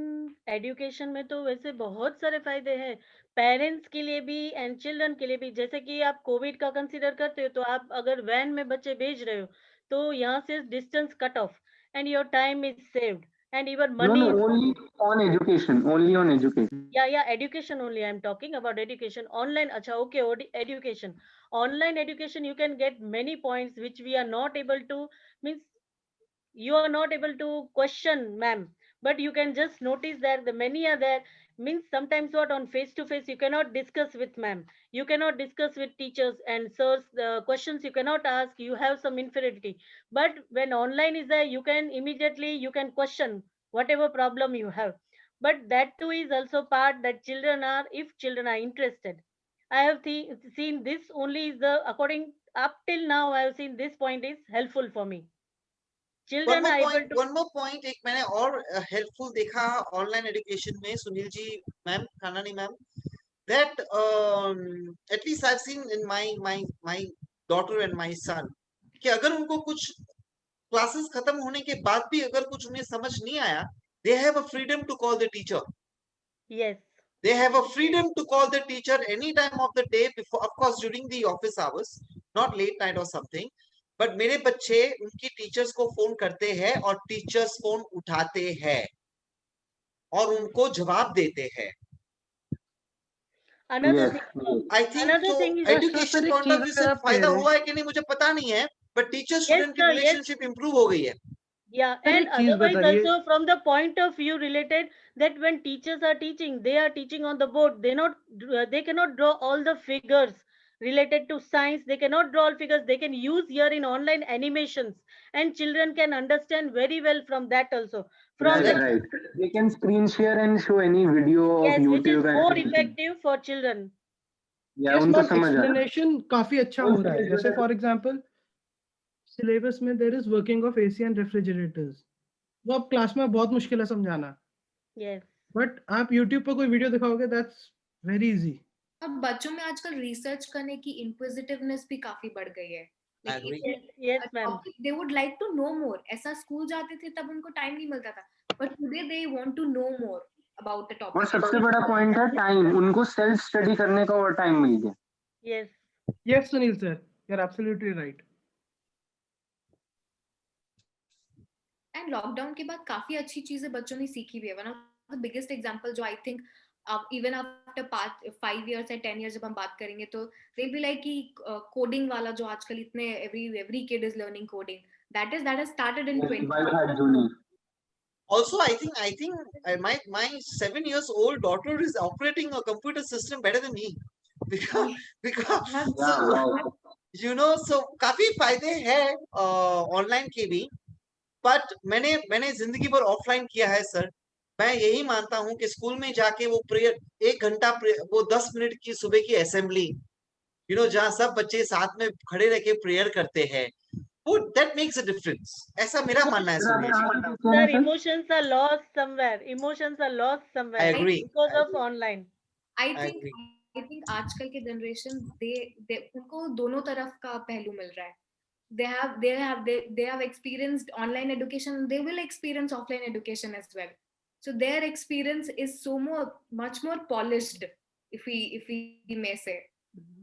एजुकेशन में तो वैसे बहुत सारे फायदे हैं, पेरेंट्स के लिए भी एंड चिल्ड्रन के लिए भी। जैसे कि आप कोविड का कंसीडर करते हो, तो आप अगर वैन में बच्चे भेज रहे हो, तो यहाँ से distance cut off and your time is saved and your
no
money
no,
is.
Only on education, only on education.
Yeah, education only I'm talking about, education online. Acha, okay, education, online education, you can get many points which we are not able to, means you are not able to question ma'am, but you can just notice that the many are there. Means sometimes what, on face to face you cannot discuss with ma'am, you cannot discuss with teachers and sirs, the questions you cannot ask, you have some inferiority. But when online is there, you can immediately, you can question whatever problem you have. But that too is also part that children are, if children are interested, I have seen this only is the, according up till now I have seen this point is helpful for me. Children are able to.
One more point एक मैंने और helpful देखा online education में, Sunil ji ma'am, Khanani ma'am, that at least I've seen in my daughter and my son, कि अगर उनको कुछ classes खत्म होने के बाद भी अगर कुछ उन्हें समझ नहीं आया, they have a freedom to call the teacher.
Yes.
They have a freedom to call the teacher any time of the day, before, of course, during the office hours, not late night or something. But मेरे बच्चे उनकी teachers को phone करते हैं और teachers phone उठाते हैं और उनको जवाब देते हैं।
Another
yes,
thing.
I think
Another
तो
thing is.
एजुकेशन
एक
पॉइंट
चीज
ऑफ व्यू
अगर
से
आप कह
फायदा
रहे हैं,
हुआ है कि नहीं मुझे पता नहीं है, बट टीचर
Yes,
स्टूडेंट की
sir. Yes.
रिलेशनशिप इंप्रूव हो गई है।
Yeah,
सर
and
एक चीज
otherwise
बताइए।
also from the point of view related, that when teachers are teaching, they are teaching on the board. They cannot draw all the figures related to science. They cannot draw all figures. They can use here in online animations, and children can understand very well from that also. From
right
the,
Exactly.
Right, they can screen share and show any video of
yes, which is
YouTube and
more
anything.
effective for children.
या
yes
उनको
ma'am,
समझ आ रहा है।
Explanation काफी अच्छा हो रहा है। जैसे फॉर एग्जांपल सिलेबस में there is working of AC and refrigerators, वो अब क्लास में बहुत मुश्किल है समझाना,
Yes.
बट आप यूट्यूब पर कोई वीडियो दिखाओगे दैट्स वेरी इजी।
अब बच्चों में आजकल रिसर्च करने की इंक्विजिटिवनेस भी काफी बढ़ गई है।
I agree.
Yes, yes, ma'am.
They would like to know more. ऐसा स्कूल जाते थे तब उनको टाइम नहीं मिलता था, but today they want to know more about the
और
टॉपिक।
सबसे बड़ा पॉइंट है टाइम, उनको सेल्फ स्टडी करने का और टाइम मिल गया।
Yes.
Yes Sunil sir, you are absolutely right.
And lockdown के बाद काफी अच्छी चीजें बच्चों ने सीखी भी है। One of the biggest example जो I think even after 5 years या 10 years जब हम बात करेंगे, तो दे बी लाइक कि कोडिंग वाला जो आजकल इतने every kid is learning coding, that has started in 2020।
Also, I think my 7 years old daughter is operating a computer system better than me, because so so काफी फायदे हैं ऑनलाइन के भी, बट मैंने जिंदगी भर ऑफलाइन किया है सर। मैं यही मानता हूं कि स्कूल में जाके वो प्रेयर 1 घंटा, वो 10 मिनट की सुबह की असेंबली, जहाँ सब बच्चे साथ में खड़े रह के प्रेयर करते हैं, वो दैट मेक्स अ डिफरेंस, ऐसा मेरा मानना है Sunil ji.
Sir, emotions are lost somewhere. Emotions are lost
I
somewhere
agree.
because
I
of online.
I
I
think
agree.
I think आजकल के generation they उनको दोनों तरफ का पहलू मिल रहा है. They have experienced online education. They will experience offline education as well. So their experience is much more polished, if we may say.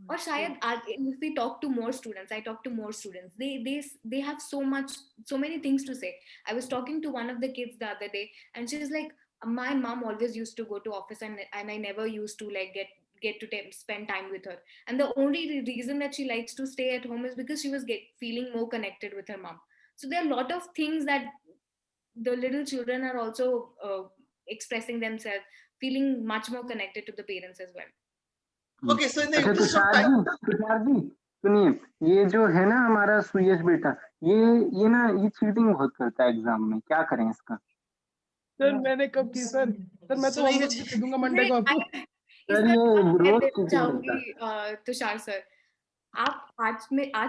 Or शायद if we talk to more students, I talk to more students. They have so many things to say. I was talking to one of the kids the other day, and she's like, my mom always used to go to office, and I never used to like get to spend time with her. And the only reason that she likes to stay at home is because she was feeling more connected with her mom. So there are a lot of things that the little children are also expressing themselves, feeling much more connected to the parents as well.
Okay, so in the
अच्छा
interest of
Tushar
time,
जी सुनिए, ये जो है ना हमारा सुयश बेटा, ये ना ये चीटिंग बहुत करता है एग्जाम में, क्या करें इसका?
सर मैंने कब की सर मैं तो
सुनिए
होमवर्क दे दूंगा मंडे को आपको.
सर ये रोज चीटिंग करता है.
चाहूंगी तुषार सर, आप आज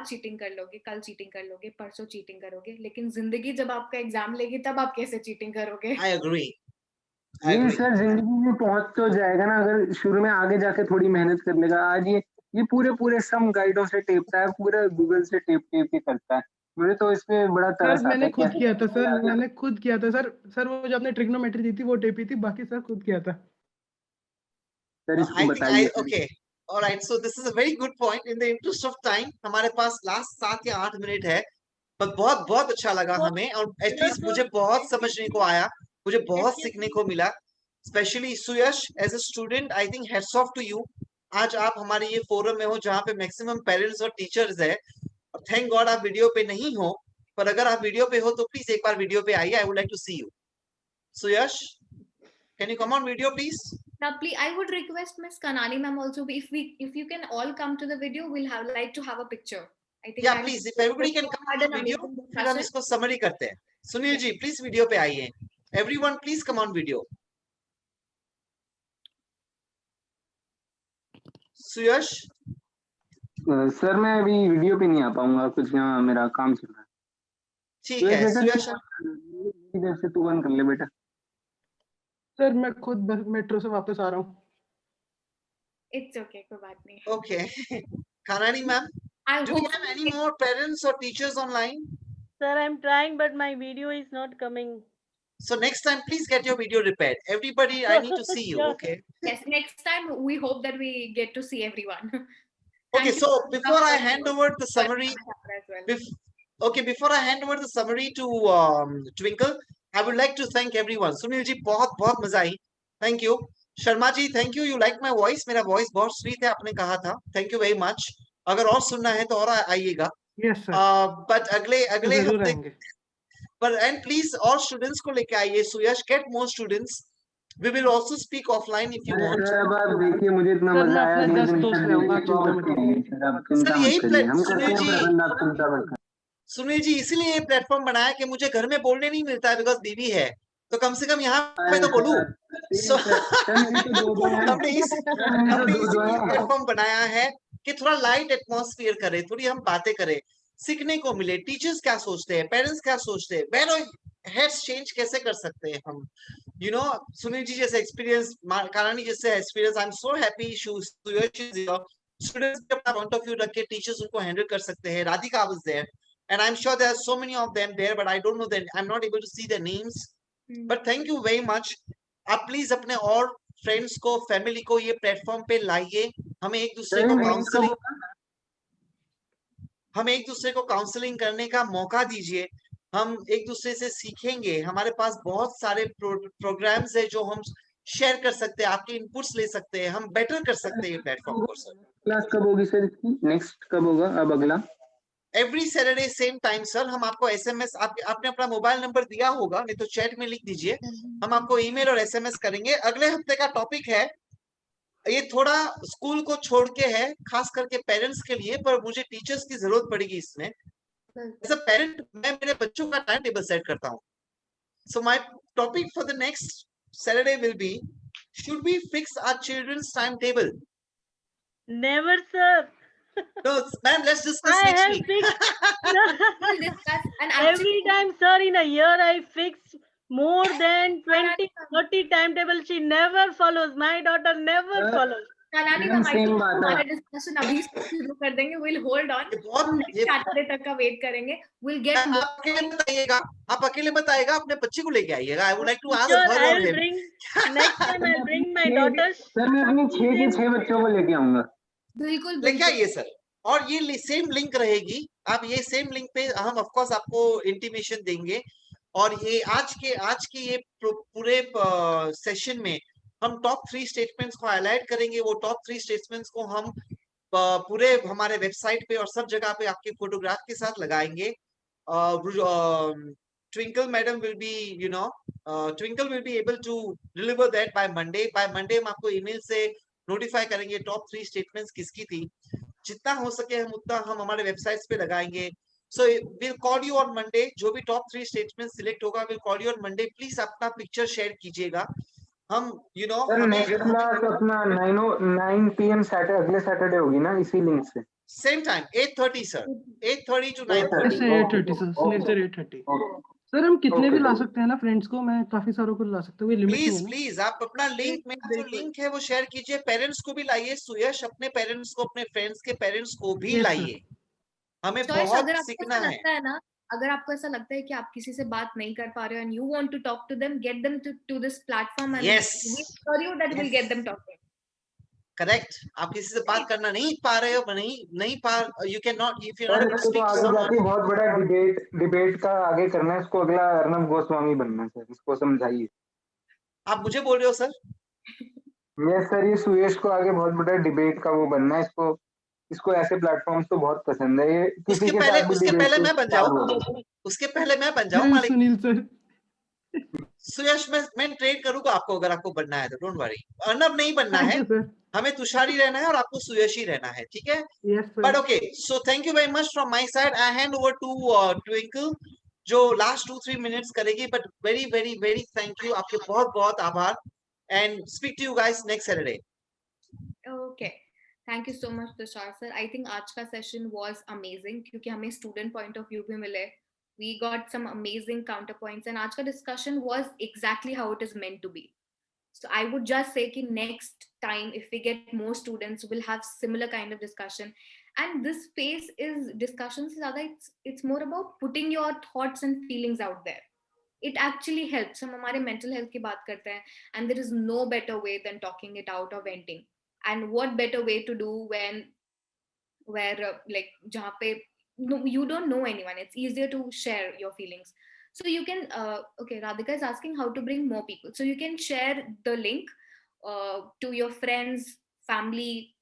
चीटिंग कर लोगे, कल चीटिंग कर लोगे, परसों चीटिंग करोगे, लेकिन जिंदगी जब आपका एग्जाम लेगी तब आप कैसे चीटिंग करोगे?
I agree.
ये सर जिंदगी में पहुंच तो जाएगा ना, अगर शुरू में आगे जाके थोड़ी मेहनत कर लेगा. आज ये पूरे सम गाइडों से टेपता है, पूरा गूगल से टेप के करता है. मुझे तो इसमें बड़ा तरस आता है.
मैंने खुद किया था सर, मैंने खुद किया था सर वो जो आपने ट्रिग्नोमेट्री दी थी वो टेपी थी, बाकी सर खुद किया था.
सर इसको बताइए.
Okay. All right. So this is a very good point. In the interest of time, हमारे पास लास्ट 7 या 8 मिनट है, पर बहुत अच्छा लगा हमें, और एटलीस्ट मुझे बहुत समझने को आया, मुझे बहुत सीखने को मिला. Specially Suyash, as a student, I think hats off to you. आज आप हमारे ये फोरम में हो जहाँ पे मैक्सिमम पेरेंट्स और टीचर्स है. और थैंक गॉड आप वीडियो पे नहीं हो, पर अगर आप वीडियो पे हो तो प्लीज एक बार वीडियो पे आइए. I would like to see you. Suyash, can you come on video please?
Now, please, I would request Miss Kanani ma'am also, if you can all come to the video, we'll like to have a picture. I think
Yeah, please, if everybody can come on video, फिर हम इसको summary करते हैं. सुनील जी, please video पे आइए. Everyone, please come on video. Suyash,
sir मैं अभी video पे नहीं आ पाऊंगा, कुछ यहाँ मेरा काम चल रहा है.
ठीक है. सुयश,
इधर से तू 1 कर ले बेटा.
सर मैं खुद मेट्रो से वापस आ रहा हूँ.
It's okay, कोई बात नहीं.
okay. Kanani ma'am, do you have any more parents or teachers online?
Sir, I'm trying, but my video is not coming.
So next time, please get your video repaired. Everybody, I need to see you.
Yeah.
Okay.
Yes, next time we hope that we get to see everyone.
Okay. So before I hand over the summary,
well.
before I hand over the summary to Twinkle, I would like to thank everyone. Sunil ji, बहुत मजा आई. Thank you. Sharma ji, thank you. You like my voice? मेरा voice बहुत sweet है, आपने कहा था. Thank you very much. अगर और सुनना है तो और आइएगा.
Yes sir.
But अगले
जरूर
हफ्ते.
आएंगे.
But and please all students को लेके आइए. Suyash, get more students. We will also speak offline if you want.
अब देखिए मुझे इतना मजा आया.
मैं अपने 10 दोस्त लाऊंगा, चिंता मत करिए.
सर यही सुनील जी इसीलिए ये प्लेटफॉर्म बनाया कि मुझे घर में बोलने नहीं मिलता है, बिकॉज बीवी है, तो कम से कम यहाँ पे तो बोलूं. हमने इस प्लेटफॉर्म बनाया है कि थोड़ा लाइट एटमॉस्फेयर करे, थोड़ी हम बातें करें, सीखने को मिले. टीचर्स क्या सोचते हैं, पेरेंट्स क्या सोचते हैं, वेन हेड्स चेंज कैसे कर सकते हैं हम. यू नो, सुनील जी जैसे एक्सपीरियंस, कानानी जैसे experience, I am so happy students अपना पॉइंट ऑफ व्यू रख के टीचर्स उनको हैंडल कर सकते हैं. Radhika was there and I'm sure there are so many of them there, but I don't know them. I'm not able to see their names. But thank you very much. आप please अपने और friends को, family को ये platform पे लाइए. हमें एक दूसरे को काउंसलिंग करने का मौका दीजिए. हम एक दूसरे से सीखेंगे. हमारे पास बहुत सारे प्रोग्राम्स है जो हम शेयर कर सकते हैं, आपके इनपुट्स ले सकते हैं, हम बेटर कर सकते हैं ये प्लेटफॉर्म को. सर
क्लास कब होगी सर इसकी? नेक्स्ट कब होगा अब अगला?
Every Saturday same time sir. हम आपको एसएमएस, आपने अपना मोबाइल नंबर दिया होगा, नहीं तो चैट में लिख दीजिए, हम आपको ईमेल और एसएमएस करेंगे. अगले हफ्ते का टॉपिक है, ये थोड़ा स्कूल को छोड़ के है, खास करके पेरेंट्स के लिए, पर मुझे टीचर्स की जरूरत पड़ेगी इसमें. एज अ पेरेंट मैं मेरे बच्चों का टाइम टेबल सेट करता हूँ. So my topic for the next Saturday will be, should we fix our children's time table?
Never sir.
No, ma'am, let's discuss
I
next
have
week.
We'll discuss, and
Every
actually,
time sir in a year I fix more than 20-30 timetable. She never follows. My daughter never follows.
Kalani
ma'am
ma'am, I
same
think
बात है।
हमारा discussion अभी से शुरू कर देंगे. We'll hold on.
ये बहुत
नेक्स्ट सैटरडे तक का वेट करेंगे. We'll get
आप
more.
अकेले बताइएगा, आप अकेले बताइएगा, अपने बच्चे को लेके आइएगा. I would like to ask
Sure,
her or
I'll
him.
bring next time. I'll bring my daughters.
Sir मैं अपने 6 के 6 बच्चों को लेके आऊंगा.
बिल्कुल
लेके
बिल्कुल.
आइए सर. और ये सेम लिंक रहेगी. आप ये सेम लिंक पे हम ऑफ कोर्स आपको इंटीमेशन देंगे. और ये आज के ये पूरे सेशन में हम टॉप 3 स्टेटमेंट्स को हाईलाइट करेंगे. वो टॉप 3 स्टेटमेंट्स को हम पूरे हमारे वेबसाइट पे और सब जगह पे आपके फोटोग्राफ के साथ लगाएंगे. Twinkle madam will be, Twinkle will be able to deliver that by Monday. By Monday हम आपको ईमेल से नोटिफाई करेंगे टॉप 3 स्टेटमेंट्स किसकी थी. जितना हो सके हम उतना हम हमारे वेबसाइट्स पे लगाएंगे. So we'll call you on Monday. जो भी टॉप 3 स्टेटमेंट सिलेक्ट होगा, we'll call you on Monday. Please अपना पिक्चर शेयर कीजिएगा. हम
सर
हमें
नेक्स्ट क्लास अपना 9 PM सैटरडे अगले सैटरडे होगी ना इसी लिंक से.
Same time 8:30 sir. 8:30 to
8:30.
9:30.
से 8:30 सर, सुनील सर 8:30. सर हम कितने भी ला सकते हैं ना फ्रेंड्स को, मैं काफी सारों को ला सकता हूँ, कोई लिमिट नहीं
प्लीज
है ना.
प्लीज आप अपना लिंक में जो लिंक है वो शेयर कीजिए. पेरेंट्स को भी लाइए. सुयश अपने पेरेंट्स को, अपने फ्रेंड्स के पेरेंट्स को भी
Yes, sir.
लाइए. हमें
चॉइस,
बहुत
अगर आपको
सीखना
ऐसा
है.
लगता है ना, अगर आपको ऐसा लगता है कि आप किसी से बात नहीं कर पा रहे हो and you want to talk to them, get them to this platform and
Yes.
We sure you that will get them talking.
Correct. आप किसी से बात करना नहीं पा रहे हो, नहीं पा, you can not, if you
sir
not able to
इसको तो
स्पीक टू
आगे
समवन.
जाके बहुत बड़ा डिबेट का आगे करना है. इसको अगला अर्नब गोस्वामी बनना है. सर इसको समझाइए.
आप मुझे बोल रहे हो सर?
यस सर, ये सुयश को आगे बहुत बड़ा डिबेट का वो बनना है. इसको ऐसे प्लेटफॉर्म्स तो बहुत पसंद है. ये किसी के साथ भी
उसके
डिबेट
पहले
को
मैं बन
पार
जाऊं.
होगा.
उसके पहले मैं बन जाऊं
Yes,
मालिक.
सुनील सर.
सुयश मैं ट्रेन करूंगा आपको, अगर आपको बनना है तो. Don't worry. अर्नब नहीं बनना
थैंक
है.
You sir.
हमें तुषार ही रहना है और आपको सुयश ही रहना है. ठीक है.
Yes
But
sir.
okay, so thank you very much from my side. I hand over to Twinkle, जो last 2-3 minutes करेगी. But very very very thank you. आपके बहुत बहुत आभार. And speak to you guys next Saturday.
Okay. Thank you so much, Tushar sir. I think आज का session was amazing क्योंकि हमें student point of view भी मिले. We got some amazing counterpoints and आज का discussion was exactly how it is meant to be. So I would just say कि next time if we get more students, we'll have similar kind of discussion. And this space is discussion से ज़्यादा it's more about putting your thoughts and feelings out there. It actually helps. हम हमारे mental health की बात करते हैं and there is no better way than talking it out or venting. And what better way to do when where like जहाँ पे no, you don't know anyone, it's easier to share your feelings. So you can okay, Radhika is asking how to bring more people, so you can share the link to your friends, family.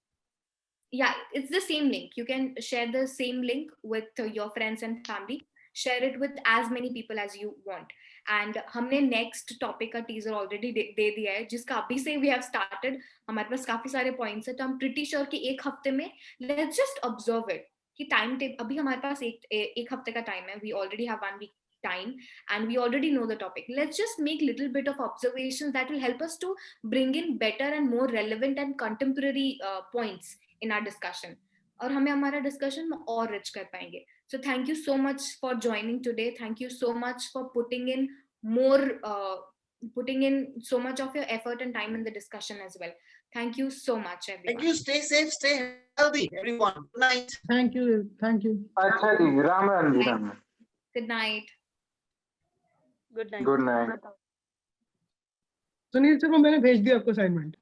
Yeah, it's the same link. You can share the same link with your friends and family. Share it with as many people as you want. And हमने next topic का teaser already दे दिया है, जिसका अभी से we have started. हमारे पास काफी सारे points है, तो हम pretty sure कि एक हफ्ते में let's just observe it. कि time टेबल अभी हमारे पास एक हफ्ते का time है. We already have 1 week time and we already know the topic. Let's just make little bit of observations that will help us to bring in better and more relevant and contemporary points in our discussion. और हमें हमारा discussion में और rich कर पाएंगे. So thank you so much for joining today. Thank you so much for putting in so much of your effort and time in the discussion as well. Thank you so much, everyone.
Thank you. Stay safe, stay healthy, everyone. Good night.
Thank you. Thank you.
अच्छा जी, Ram Ram ji. Ram Ram.
Good night.
Good night.
Good night.
Sunil sir को मैंने भेज दिया आपको assignment.